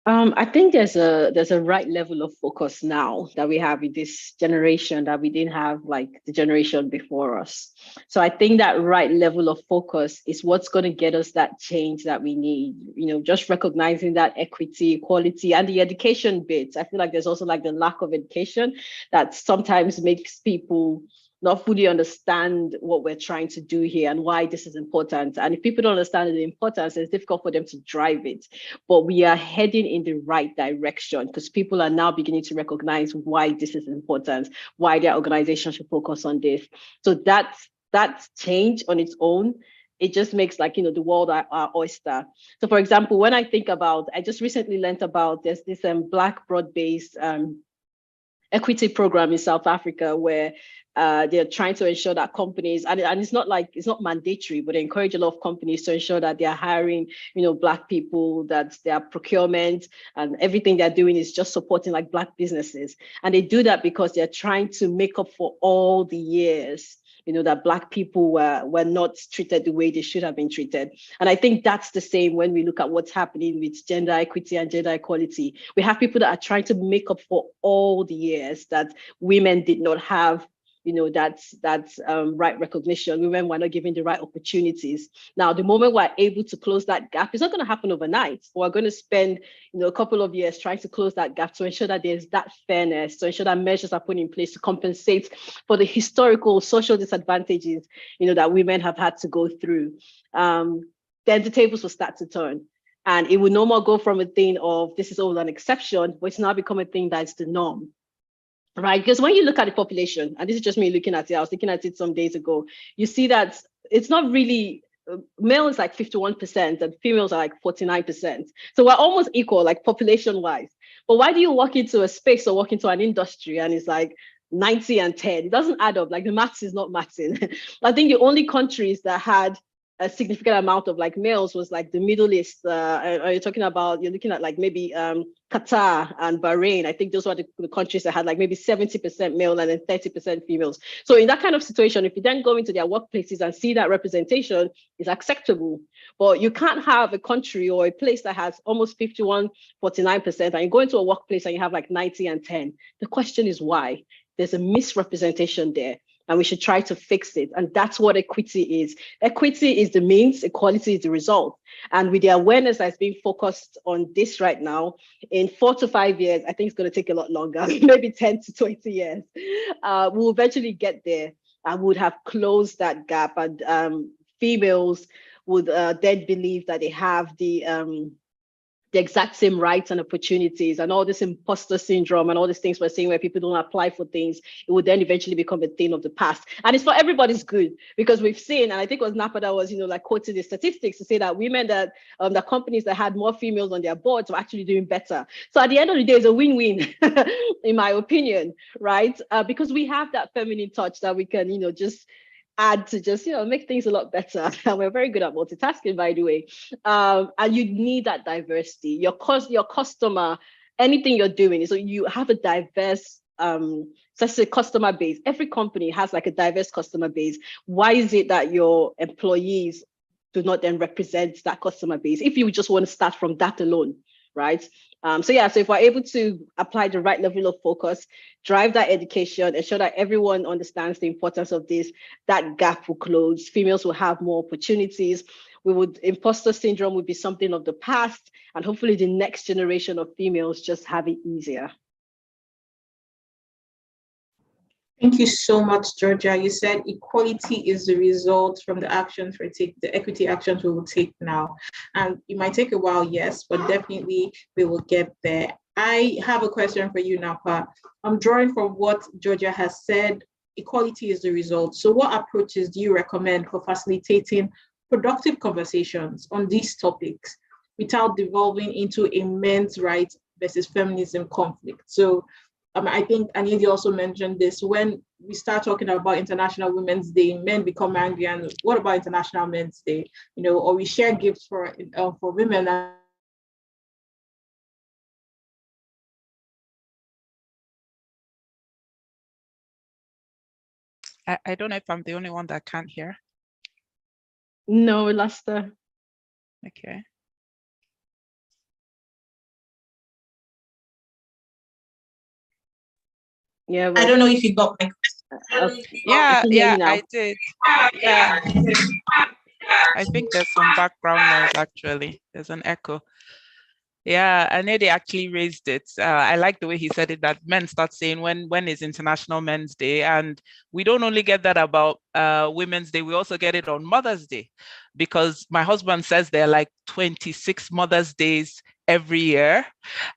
I think there's a right level of focus now that we have in this generation that we didn't have like the generation before us. So I think that right level of focus is what's going to get us that change that we need. You know, just recognizing that equity, equality, and the education bits. I feel like there's also like the lack of education that sometimes makes people not fully understand what we're trying to do here and why this is important. And if people don't understand the importance, it's difficult for them to drive it. But we are heading in the right direction because people are now beginning to recognize why this is important, why their organization should focus on this. So that's change on its own. It just makes, like, you know, the world our oyster. So for example, when I think about, I just recently learned about there's this Black broad-based equity program in South Africa where they're trying to ensure that companies, and it's not mandatory, but they encourage a lot of companies to ensure that they're hiring, you know, Black people, that their procurement and everything they're doing is just supporting like Black businesses. And they do that because they're trying to make up for all the years, you know, that Black people were not treated the way they should have been treated. And I think that's the same when we look at what's happening with gender equity and gender equality. We have people that are trying to make up for all the years that women did not have, you know, that's right recognition. Women were not given the right opportunities. Now, the moment we're able to close that gap, it's not going to happen overnight. We're going to spend, you know, a couple of years trying to close that gap to ensure that there's that fairness, to ensure that measures are put in place to compensate for the historical social disadvantages, you know, that women have had to go through. Then the tables will start to turn. And it will no more go from a thing of this is all an exception, but it's now become a thing that's the norm. Right, because when you look at the population, and this is just me looking at it, I was looking at it some days ago, you see that it's not really, male is like 51% and females are like 49%. So we're almost equal, like population wise. But why do you walk into a space or walk into an industry and it's like 90 and 10? It doesn't add up, like the maths is not mathsing. I think the only countries that had a significant amount of like males was like the Middle East. Are you talking about, you're looking at like maybe Qatar and Bahrain. I think those were the countries that had like maybe 70% male and then 30% females. So in that kind of situation, if you then go into their workplaces and see that representation is acceptable, but you can't have a country or a place that has almost 51, 49%, and you go into a workplace and you have like 90 and 10. The question is why? There's a misrepresentation there. And we should try to fix it. And that's what equity is. Equity is the means, equality is the result. And with the awareness that's being focused on this right now, in 4 to 5 years, I think it's going to take a lot longer, maybe 10 to 20 years. We'll eventually get there and would have closed that gap. And females would then believe that they have the exact same rights and opportunities, and all this imposter syndrome and all these things we're seeing where people don't apply for things, it would then eventually become a thing of the past. And it's for everybody's good, because we've seen, and I think it was Napa that was, you know, like quoting the statistics to say that women that the companies that had more females on their boards were actually doing better. So at the end of the day, it's a win-win, in my opinion, right? Because we have that feminine touch that we can, you know, just add to just, you know, make things a lot better. And we're very good at multitasking, by the way. And you need that diversity. Your customer, anything you're doing, so you have a diverse such a customer base. Every company has like a diverse customer base. Why is it that your employees do not then represent that customer base if you just want to start from that alone? right? So yeah, so if we're able to apply the right level of focus, drive that education, ensure that everyone understands the importance of this, that gap will close. Females will have more opportunities. Imposter syndrome would be something of the past, and hopefully the next generation of females just have it easier. Thank you so much, Georgia. You said equality is the result from the actions the equity actions we will take now. And it might take a while, yes, but definitely we will get there. I have a question for you, Napa. I'm drawing from what Georgia has said. Equality is the result. So what approaches do you recommend for facilitating productive conversations on these topics without devolving into a men's rights versus feminism conflict? So I think Anyedi also mentioned this. When we start talking about International Women's Day, men become angry. And what about International Men's Day? Or we share gifts for women. I don't know if I'm the only one that can't hear. No, we lost her. Okay. Yeah, I don't know if you got my question. Yeah, I did. Yeah. I think there's some background noise, actually. There's an echo. Yeah, Anyedi actually raised it. I like the way he said it, that men start saying when is International Men's Day, and we don't only get that about Women's Day, we also get it on Mother's Day, because my husband says there are like 26 Mother's Days every year,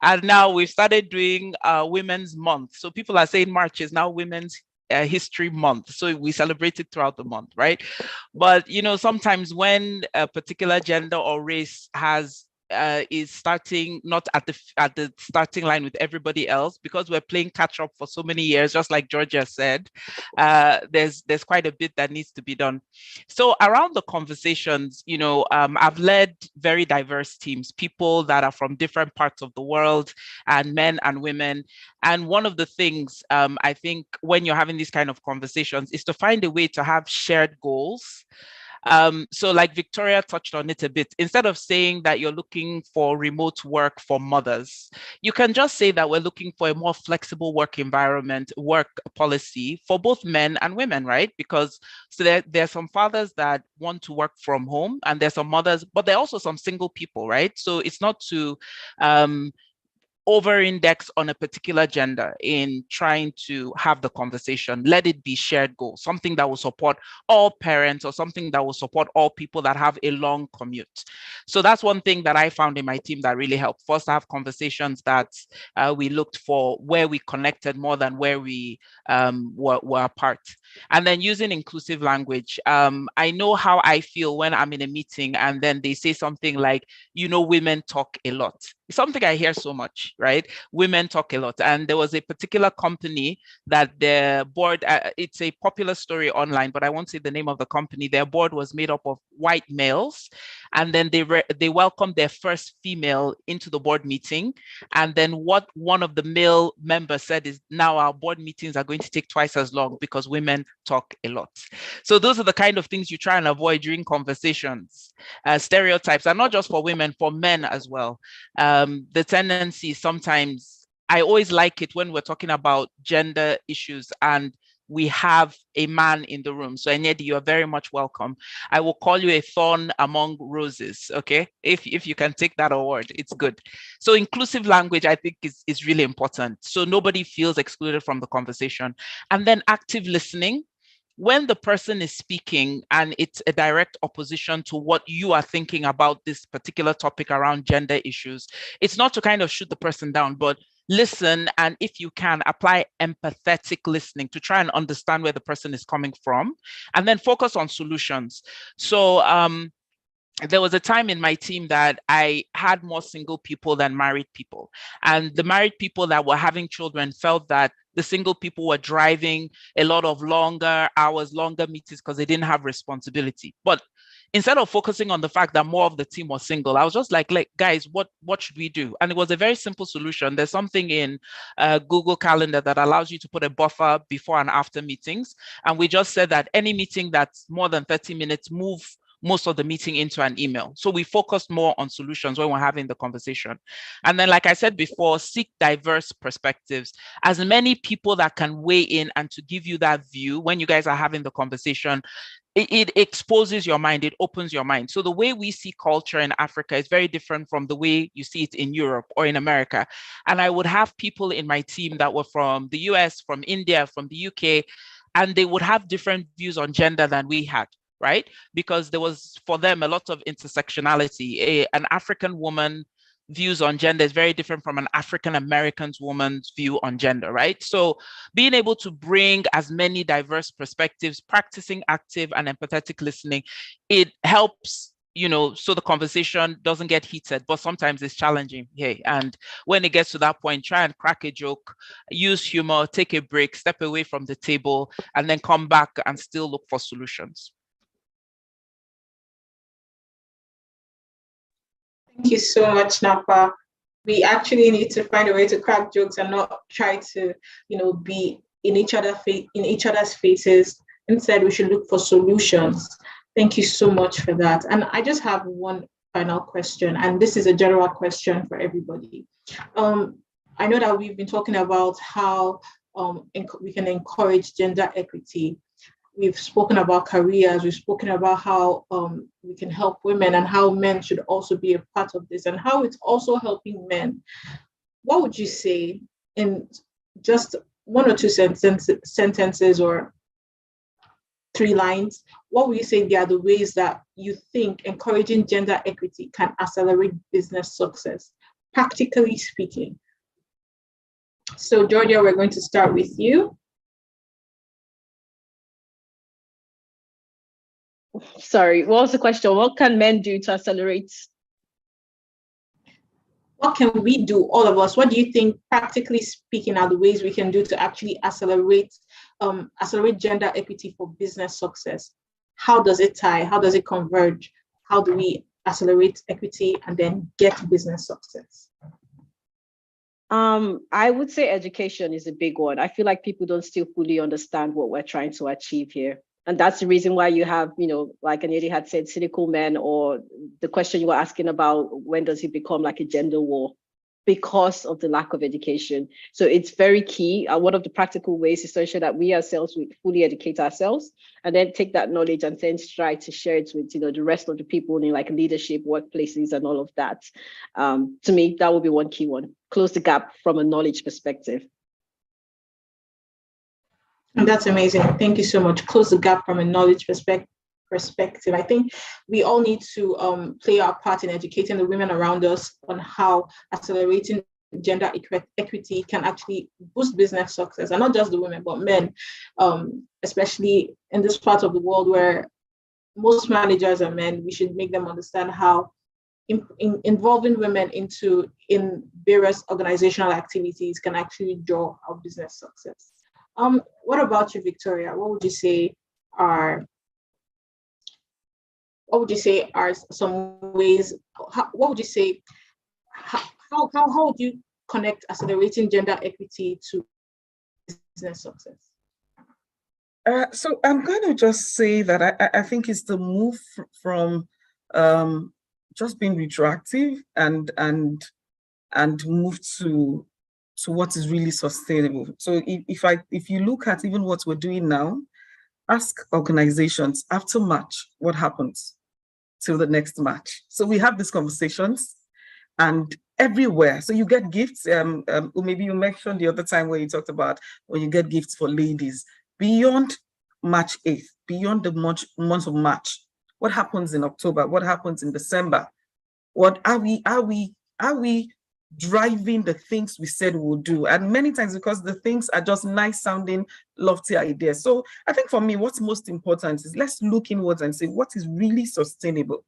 and now we've started doing Women's Month. So people are saying March is now Women's History Month, so we celebrate it throughout the month, right? But sometimes when a particular gender or race is starting not at the starting line with everybody else, because we're playing catch up for so many years, just like Georgia said, there's quite a bit that needs to be done. So around the conversations, I've led very diverse teams, people that are from different parts of the world, and men and women. And one of the things I think when you're having these kind of conversations is to find a way to have shared goals. So like Victoria touched on it a bit, instead of saying that you're looking for remote work for mothers, you can just say that we're looking for a more flexible work environment, work policy for both men and women, right? Because there are some fathers that want to work from home, and there's some mothers, but there are also some single people, right? So it's not to over-index on a particular gender in trying to have the conversation. Let it be shared goals, something that will support all parents, or something that will support all people that have a long commute. So that's one thing that I found in my team that really helped. First, to have conversations that we looked for where we connected more than where we were apart. And then using inclusive language. I know how I feel when I'm in a meeting and then they say something like, women talk a lot. It's something I hear so much, right? Women talk a lot. And there was a particular company that their board, it's a popular story online, but I won't say the name of the company. Their board was made up of white males. And then they welcomed their first female into the board meeting. And then what one of the male members said is, now our board meetings are going to take twice as long because women talk a lot. So those are the kind of things you try and avoid during conversations. Stereotypes are not just for women, for men as well. The tendency sometimes, I always like it when we're talking about gender issues and we have a man in the room. So Anyedi, you are very much welcome. I will call you a thorn among roses, okay? If you can take that award, it's good. So inclusive language, I think, is really important. So nobody feels excluded from the conversation. And then active listening. When the person is speaking and it's a direct opposition to what you are thinking about this particular topic around gender issues, it's not to kind of shoot the person down, but listen, and if you can, apply empathetic listening to try and understand where the person is coming from, and then focus on solutions. So there was a time in my team that I had more single people than married people. And the married people that were having children felt that the single people were driving a lot of longer hours, longer meetings because they didn't have responsibility. But instead of focusing on the fact that more of the team was single, I was just like guys, what should we do? And it was a very simple solution. There's something in Google Calendar that allows you to put a buffer before and after meetings. And we just said that any meeting that's more than 30 minutes, move most of the meeting into an email. So we focused more on solutions when we're having the conversation. And then, like I said before, seek diverse perspectives, as many people that can weigh in and to give you that view when you guys are having the conversation. It exposes your mind, it opens your mind. So the way we see culture in Africa is very different from the way you see it in Europe or in America. And I would have people in my team that were from the US, from India, from the UK, and they would have different views on gender than we had, right? Because there was, for them, a lot of intersectionality. An African woman views on gender is very different from an African American's woman's view on gender, right? So being able to bring as many diverse perspectives, practicing active and empathetic listening, it helps, so the conversation doesn't get heated, but sometimes it's challenging. Hey, and when it gets to that point, try and crack a joke, use humor, take a break, step away from the table, and then come back and still look for solutions. Thank you so much, Napa. We actually need to find a way to crack jokes and not try to, be in each other's faces. Instead, we should look for solutions. Thank you so much for that. And I just have one final question, and this is a general question for everybody. I know that we've been talking about how we can encourage gender equity. We've spoken about careers, we've spoken about how we can help women and how men should also be a part of this and how it's also helping men. What would you say in just one or two sentences or 3 lines? What would you say are the ways that you think encouraging gender equity can accelerate business success, practically speaking? So Georgia, we're going to start with you. Sorry, what was the question? What can men do to accelerate? What can we do, all of us? What do you think, practically speaking, are the ways we can do to actually accelerate gender equity for business success? How does it tie? How does it converge? How do we accelerate equity and then get business success? I would say education is a big one. I feel like people don't still fully understand what we're trying to achieve here. And that's the reason why you have, like Anyedi had said, cynical men, or the question you were asking about, when does it become like a gender war? Because of the lack of education. So it's very key. One of the practical ways is to ensure that we ourselves, we fully educate ourselves and then take that knowledge and then try to share it with, the rest of the people in like leadership, workplaces and all of that. To me, that would be one key one. Close the gap from a knowledge perspective. That's amazing. Thank you so much. Close the gap from a knowledge perspective. I think we all need to play our part in educating the women around us on how accelerating gender equity can actually boost business success, and not just the women, but men, especially in this part of the world where most managers are men. We should make them understand how involving women in various organizational activities can actually draw our business success. What about you, Victoria? What would you say are some ways? What would you say? How would you connect accelerating gender equity to business success? So I'm going to just say that I think it's the move from just being retroactive and move to what is really sustainable. So if you look at even what we're doing now, ask organizations after March what happens till the next March. So we have these conversations and everywhere. So you get gifts. Maybe you mentioned the other time where you talked about when you get gifts for ladies beyond March 8th, beyond the month of March. What happens in October? What happens in December? What are we driving the things we said we'll do? And many times because the things are just nice sounding, lofty ideas. So I think for me, what's most important is let's look inwards and say what is really sustainable.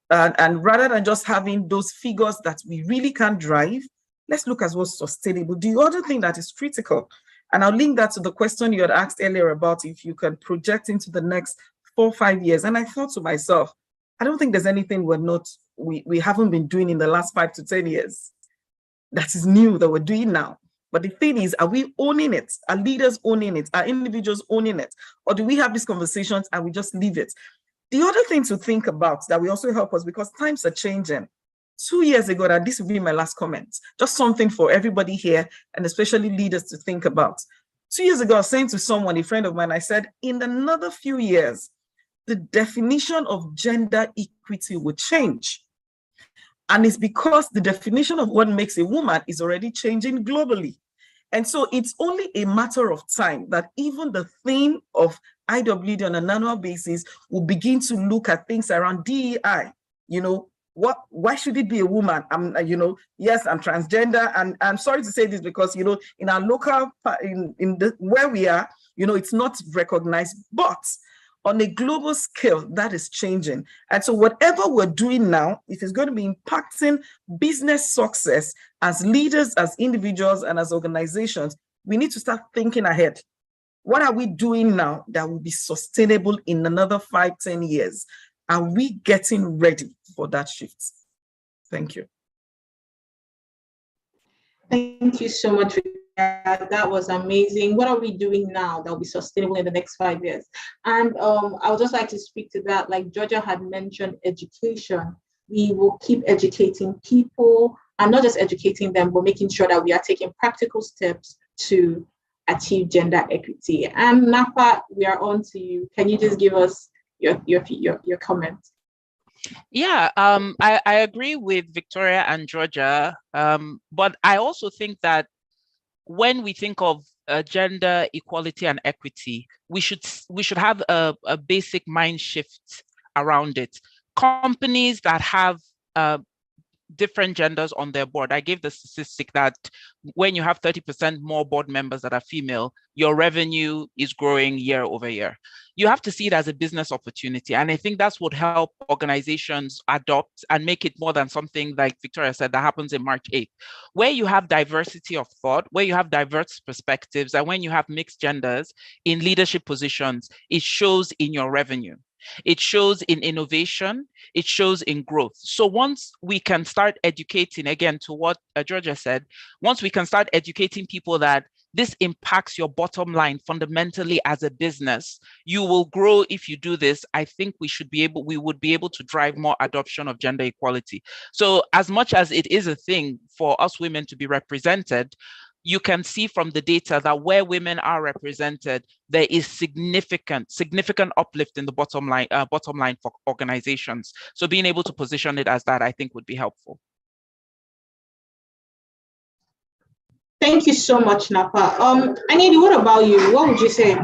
And rather than just having those figures that we really can't drive, let's look at what's sustainable. The other thing that is critical, and I'll link that to the question you had asked earlier about if you can project into the next 4 or 5 years. And I thought to myself, I don't think there's anything we haven't been doing in the last 5 to 10 years that is new that we're doing now. But the thing is, are we owning it? Are leaders owning it? Are individuals owning it? Or do we have these conversations and we just leave it? The other thing to think about that will also help us, because times are changing. 2 years ago, and this will be my last comment, just something for everybody here, and especially leaders to think about. 2 years ago, I was saying to someone, a friend of mine, I said, in another few years, the definition of gender equity will change. And it's because the definition of what makes a woman is already changing globally. And so it's only a matter of time that even the theme of IWD on an annual basis will begin to look at things around DEI. You know, why should it be a woman? Yes, I'm transgender, and I'm sorry to say this because, you know, in our local, where we are, you know, it's not recognized, but on a global scale, that is changing. And so whatever we're doing now, if it's going to be impacting business success as leaders, as individuals, and as organizations, we need to start thinking ahead. What are we doing now that will be sustainable in another 5-10 years? Are we getting ready for that shift? Thank you. Thank you so much. That was amazing. What are we doing now that will be sustainable in the next 5 years? And I would just like to speak to that. Like Georgia had mentioned, education. We will keep educating people, and not just educating them, but making sure that we are taking practical steps to achieve gender equity. And Napa, we are on to you. Can you just give us your comments? Yeah, I agree with Victoria and Georgia, but I also think that when we think of gender equality and equity, we should have a basic mind shift around it. Companies that have different genders on their board. I gave the statistic that when you have 30% more board members that are female, your revenue is growing year over year. You have to see it as a business opportunity. And I think that's what help organizations adopt and make it more than something like Victoria said that happens in March 8th, where you have diversity of thought, where you have diverse perspectives, and when you have mixed genders in leadership positions, it shows in your revenue. It shows in innovation, it shows in growth. So once we can start educating, again, to what Georgia said, once we can start educating people that this impacts your bottom line fundamentally as a business, you will grow if you do this. I think we would be able to drive more adoption of gender equality. So as much as it is a thing for us women to be represented, you can see from the data that where women are represented, there is significant uplift in the bottom line for organizations. So being able to position it as that, I think, would be helpful. Thank you so much, Napa. Anedi, what about you? What would you say?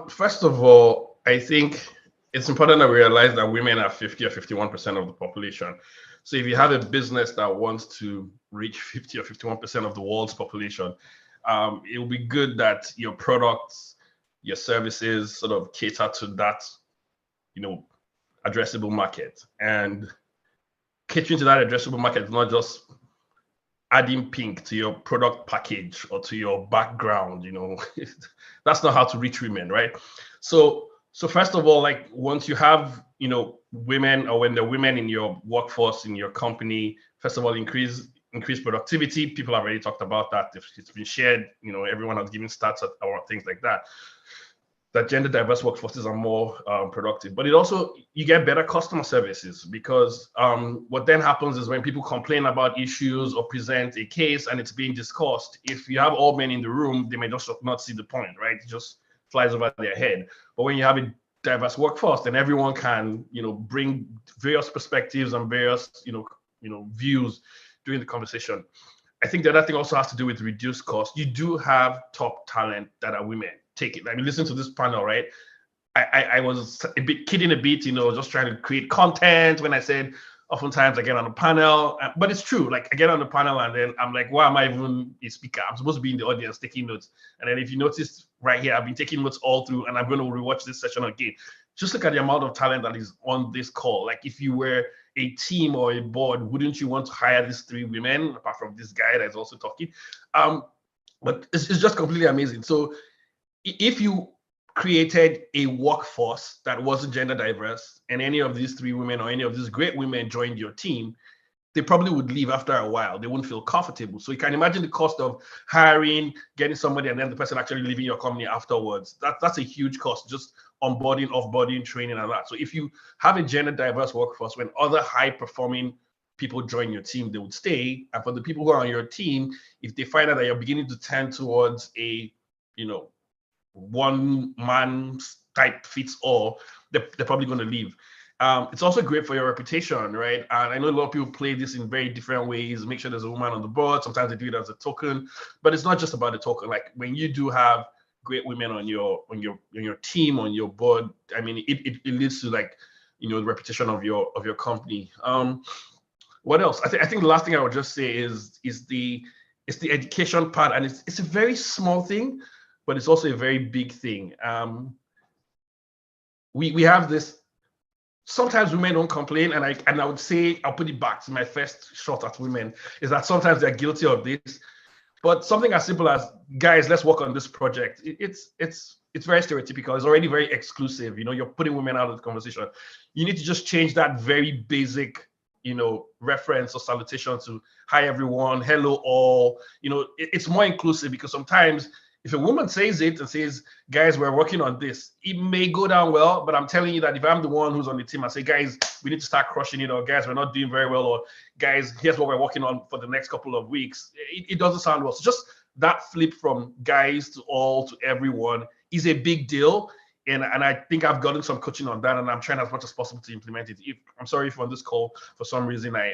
First of all, I think it's important that we realize that women are 50 or 51% of the population. So if you have a business that wants to reach 50 or 51% of the world's population, it will be good that your products, your services sort of cater to that, you know, addressable market. And catering to that addressable market is not just adding pink to your product package or to your background, you know. That's not how to reach women, right? So first of all, like once you have, you know, women, or when the women in your workforce, in your company, first of all, increase productivity. People have already talked about that. It's been shared, you know, everyone has given stats or things like that. That gender diverse workforces are more productive, but it also, you get better customer services, because what then happens is when people complain about issues or present a case and it's being discussed, if you have all men in the room, they may just not see the point, right? It just flies over their head. But when you have a diverse workforce, then everyone can, you know, bring various perspectives and various, you know, views during the conversation. I think the other thing also has to do with reduced cost. You do have top talent that are women. Take it. I mean, listen to this panel, right? I was kidding a bit, you know, just trying to create content when I said oftentimes I get on a panel, but it's true. Like I get on the panel and then I'm like, why am I even a speaker? I'm supposed to be in the audience taking notes. And then if you notice right here, I've been taking notes all through, and I'm going to rewatch this session again. Just look at the amount of talent that is on this call. Like if you were a team or a board, wouldn't you want to hire these 3 women, apart from this guy that's also talking? But it's just completely amazing. So if you created a workforce that wasn't gender diverse, and any of these 3 women or any of these great women joined your team, they probably would leave after a while. They wouldn't feel comfortable. So you can imagine the cost of hiring, getting somebody, and then the person actually leaving your company afterwards. That's a huge cost just onboarding, offboarding, training, and that. So if you have a gender diverse workforce, when other high performing people join your team, they would stay. And for the people who are on your team, if they find out that you're beginning to tend towards a, one man type fits all, they're probably going to leave. It's also great for your reputation, right? And I know a lot of people play this in very different ways. Make sure there's a woman on the board. Sometimes they do it as a token, but it's not just about the token. Like when you do have great women on your team, on your board, I mean, it leads to like, the reputation of your company. What else? I think the last thing I would just say is the education part, and it's a very small thing, but it's also a very big thing. We have this. Sometimes women don't complain, and I would say, I'll put it back to my first shot at women, is that sometimes they're guilty of this. But something as simple as, guys, let's work on this project. It's very stereotypical. It's already very exclusive. You're putting women out of the conversation. You need to just change that very basic, reference or salutation to hi everyone, hello all. It's more inclusive, because sometimes if a woman says it and says, guys, we're working on this, it may go down well, but I'm telling you that if I'm the one who's on the team, I say, guys, we need to start crushing it, or guys, we're not doing very well, or guys, here's what we're working on for the next couple of weeks, it doesn't sound well. So just that flip from guys to all to everyone is a big deal. And I think I've gotten some coaching on that, and I'm trying as much as possible to implement it. I'm sorry if on this call for some reason I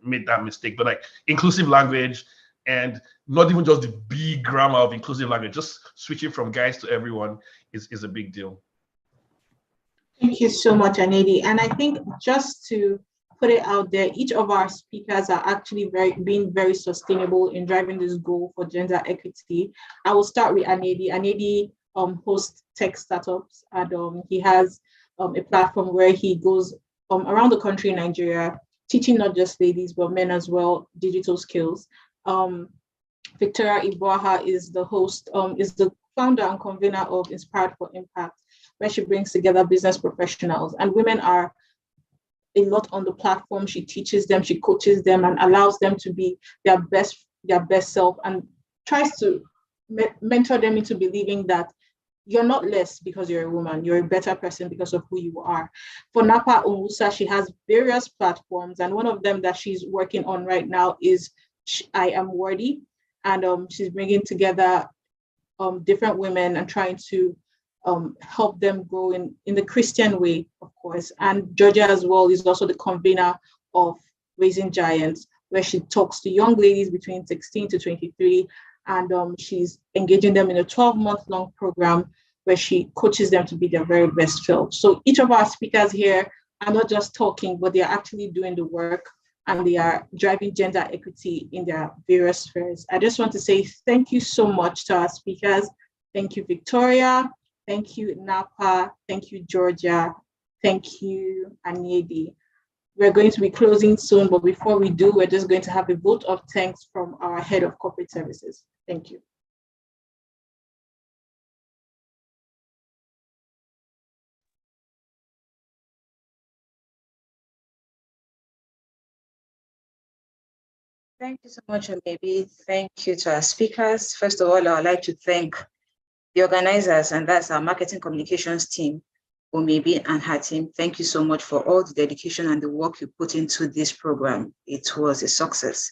made that mistake, but like inclusive language, and not even just the big grammar of inclusive language, just switching from guys to everyone is a big deal. Thank you so much, Anedi. And I think just to put it out there, each of our speakers are actually being very sustainable in driving this goal for gender equity. I will start with Anedi. Anedi hosts tech startups, and he has a platform where he goes around the country in Nigeria, teaching not just ladies, but men as well, digital skills. Victoria Ibuaha is the host, is the founder and convener of Inspired for Impact, where she brings together business professionals, and women are a lot on the platform. She teaches them, she coaches them, and allows them to be their best self, and tries to mentor them into believing that you're not less because you're a woman, you're a better person because of who you are. For Napa Onwusa, she has various platforms, and one of them that she's working on right now is I Am Worthy, and she's bringing together different women and trying to help them grow in the Christian way, of course. And Georgia as well is also the convener of Raising Giants, where she talks to young ladies between 16 to 23, and she's engaging them in a 12-month-long program where she coaches them to be their very best self. So each of our speakers here are not just talking, but they're actually doing the work, and they are driving gender equity in their various spheres. I just want to say thank you so much to our speakers. Thank you, Victoria. Thank you, Napa. Thank you, Georgia. Thank you, Anedi. We're going to be closing soon, but before we do, we're just going to have a vote of thanks from our head of corporate services. Thank you. Thank you so much, Omebi. Thank you to our speakers. First of all, I would like to thank the organizers, and that's our marketing communications team, Omebi and her team. Thank you so much for all the dedication and the work you put into this program. It was a success.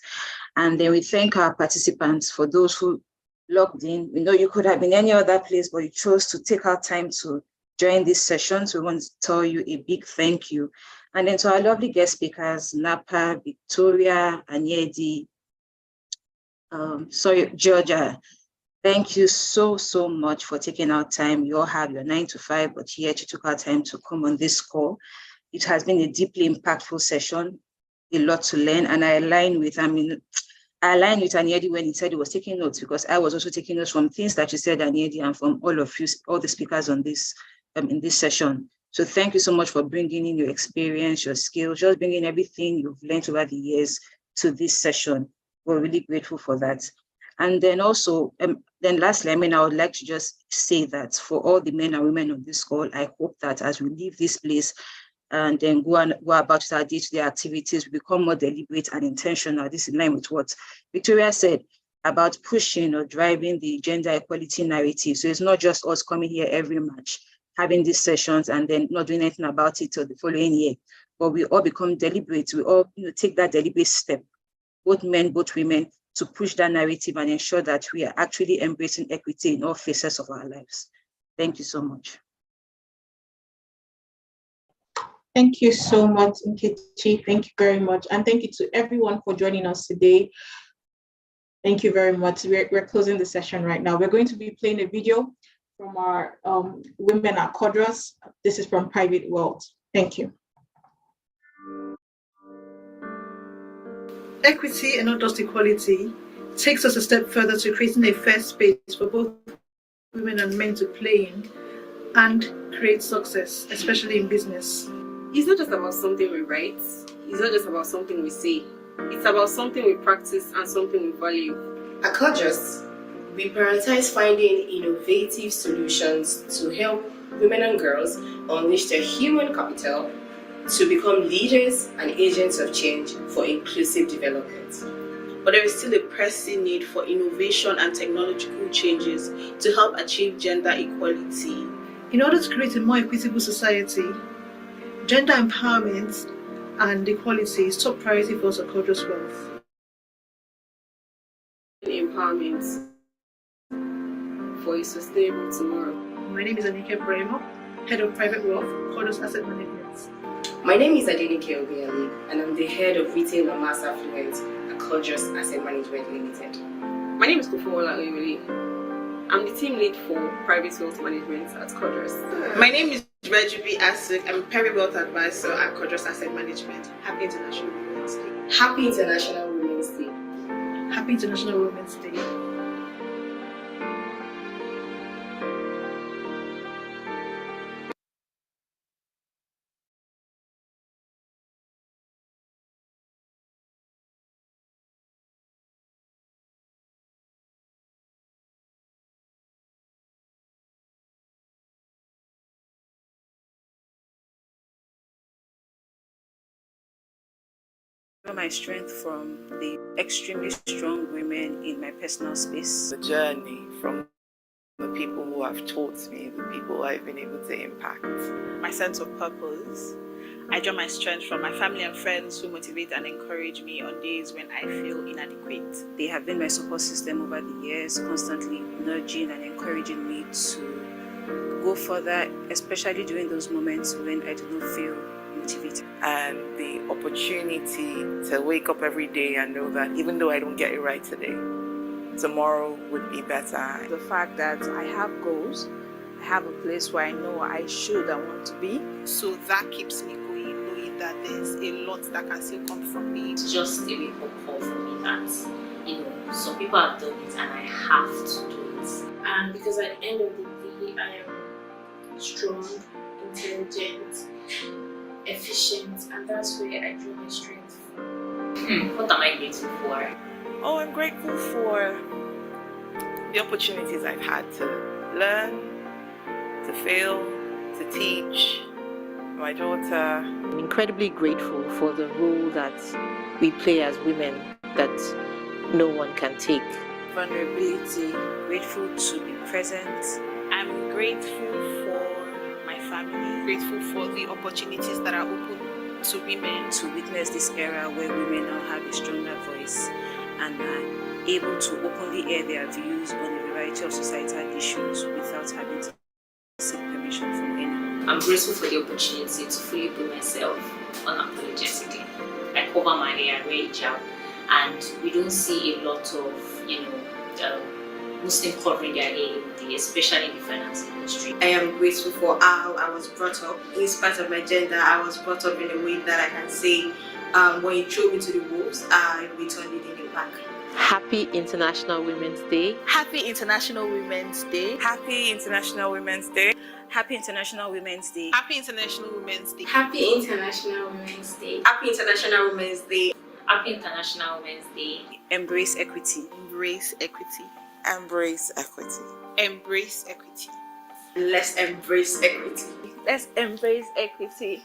And then we thank our participants, for those who logged in. We know you could have been any other place, but you chose to take our time to join this session. So we want to tell you a big thank you. And then to our lovely guest speakers, Napa, Victoria, Anedi, Georgia, thank you so much for taking our time. You all have your 9 to 5, but yet you took our time to come on this call. It has been a deeply impactful session, a lot to learn, and I align with Anedi when he said he was taking notes, because I was also taking notes from things that you said, Anedi, and from all of you, all the speakers on this in this session. So thank you so much for bringing in your experience, your skills, just bringing everything you've learned over the years to this session. We're really grateful for that. And then also, then lastly, I would like to just say that for all the men and women on this call, I hope that as we leave this place and then go about our day-to-day activities, we become more deliberate and intentional. This is in line with what Victoria said. about pushing or driving the gender equality narrative. So it's not just us coming here every March, having these sessions and then not doing anything about it till the following year. But we all become deliberate. We all take that deliberate step, both men, both women, to push that narrative and ensure that we are actually embracing equity in all phases of our lives. Thank you so much. Thank you so much, Nkechi. Thank you very much. And thank you to everyone for joining us today. Thank you very much. We're closing the session right now. We're going to be playing a video from our women at CODRAS. This is from Private World. Thank you. Equity and not just equality takes us a step further to creating a fair space for both women and men to play in and create success, especially in business. It's not just about something we write, it's not just about something we say, it's about something we practice and something we value. At CODRAS, we prioritize finding innovative solutions to help women and girls unleash their human capital to become leaders and agents of change for inclusive development. But there is still a pressing need for innovation and technological changes to help achieve gender equality. In order to create a more equitable society, gender empowerment and equality is top priority for us at CODRAS Wealth. Empowerment for a sustainable tomorrow. My name is Anike Bremo, Head of Private Wealth, CODRAS Asset Management. My name is Adenike Obiali, and I'm the Head of Retail and Mass Affluent at CODRAS Asset Management Limited. My name is Kofowola Oyewole. I'm the team lead for Private Wealth Management at CODRAS. My name is Reggie B. Asik. I'm a Private Wealth Advisor at CODRAS Asset Management. Happy International Women's Day. Happy International Women's Day. Happy International Women's Day. My strength from the extremely strong women in my personal space. The journey from the people who have taught me, the people I've been able to impact. My sense of purpose. I draw my strength from my family and friends who motivate and encourage me on days when I feel inadequate. They have been my support system over the years, constantly nudging and encouraging me to go further, especially during those moments when I do not feel motivated. And the opportunity to wake up every day and know that even though I don't get it right today, tomorrow would be better. The fact that I have goals, I have a place where I know I should and want to be. So that keeps me going, knowing that there's a lot that can still come from me. It's just a wake-up call for me that, some people have done it and I have to do it. And because at the end of the day, I am strong, intelligent, efficient, and that's where I draw my strength from. What am I grateful for? Oh, I'm grateful for the opportunities I've had to learn, to fail, to teach my daughter. I'm incredibly grateful for the role that we play as women that no one can take. Vulnerability, grateful to be present. I'm grateful for my family, grateful for the opportunities that are open to women. To witness this era where women now have a stronger voice and are able to openly air their views on a variety of societal issues without having to seek permission from anyone. I'm grateful for the opportunity to fully be myself unapologetically. I cover my hair, I wear hijab, and we don't see a lot of, Muslim covering their hair, especially in the finance industry. I am grateful for how I was brought up. In spite of my gender, I was brought up in a way that I can say, when you throw me to the wolves, I return it in the back. Happy International Women's Day. Happy International Women's Day. Happy International Women's Day. Happy International Women's Day. Happy International Women's Day. Happy International Women's Day. Happy International Women's Day. Happy International Women's Day. Embrace equity. Embrace equity. Embrace equity. Embrace equity. Let's embrace equity. Let's embrace equity.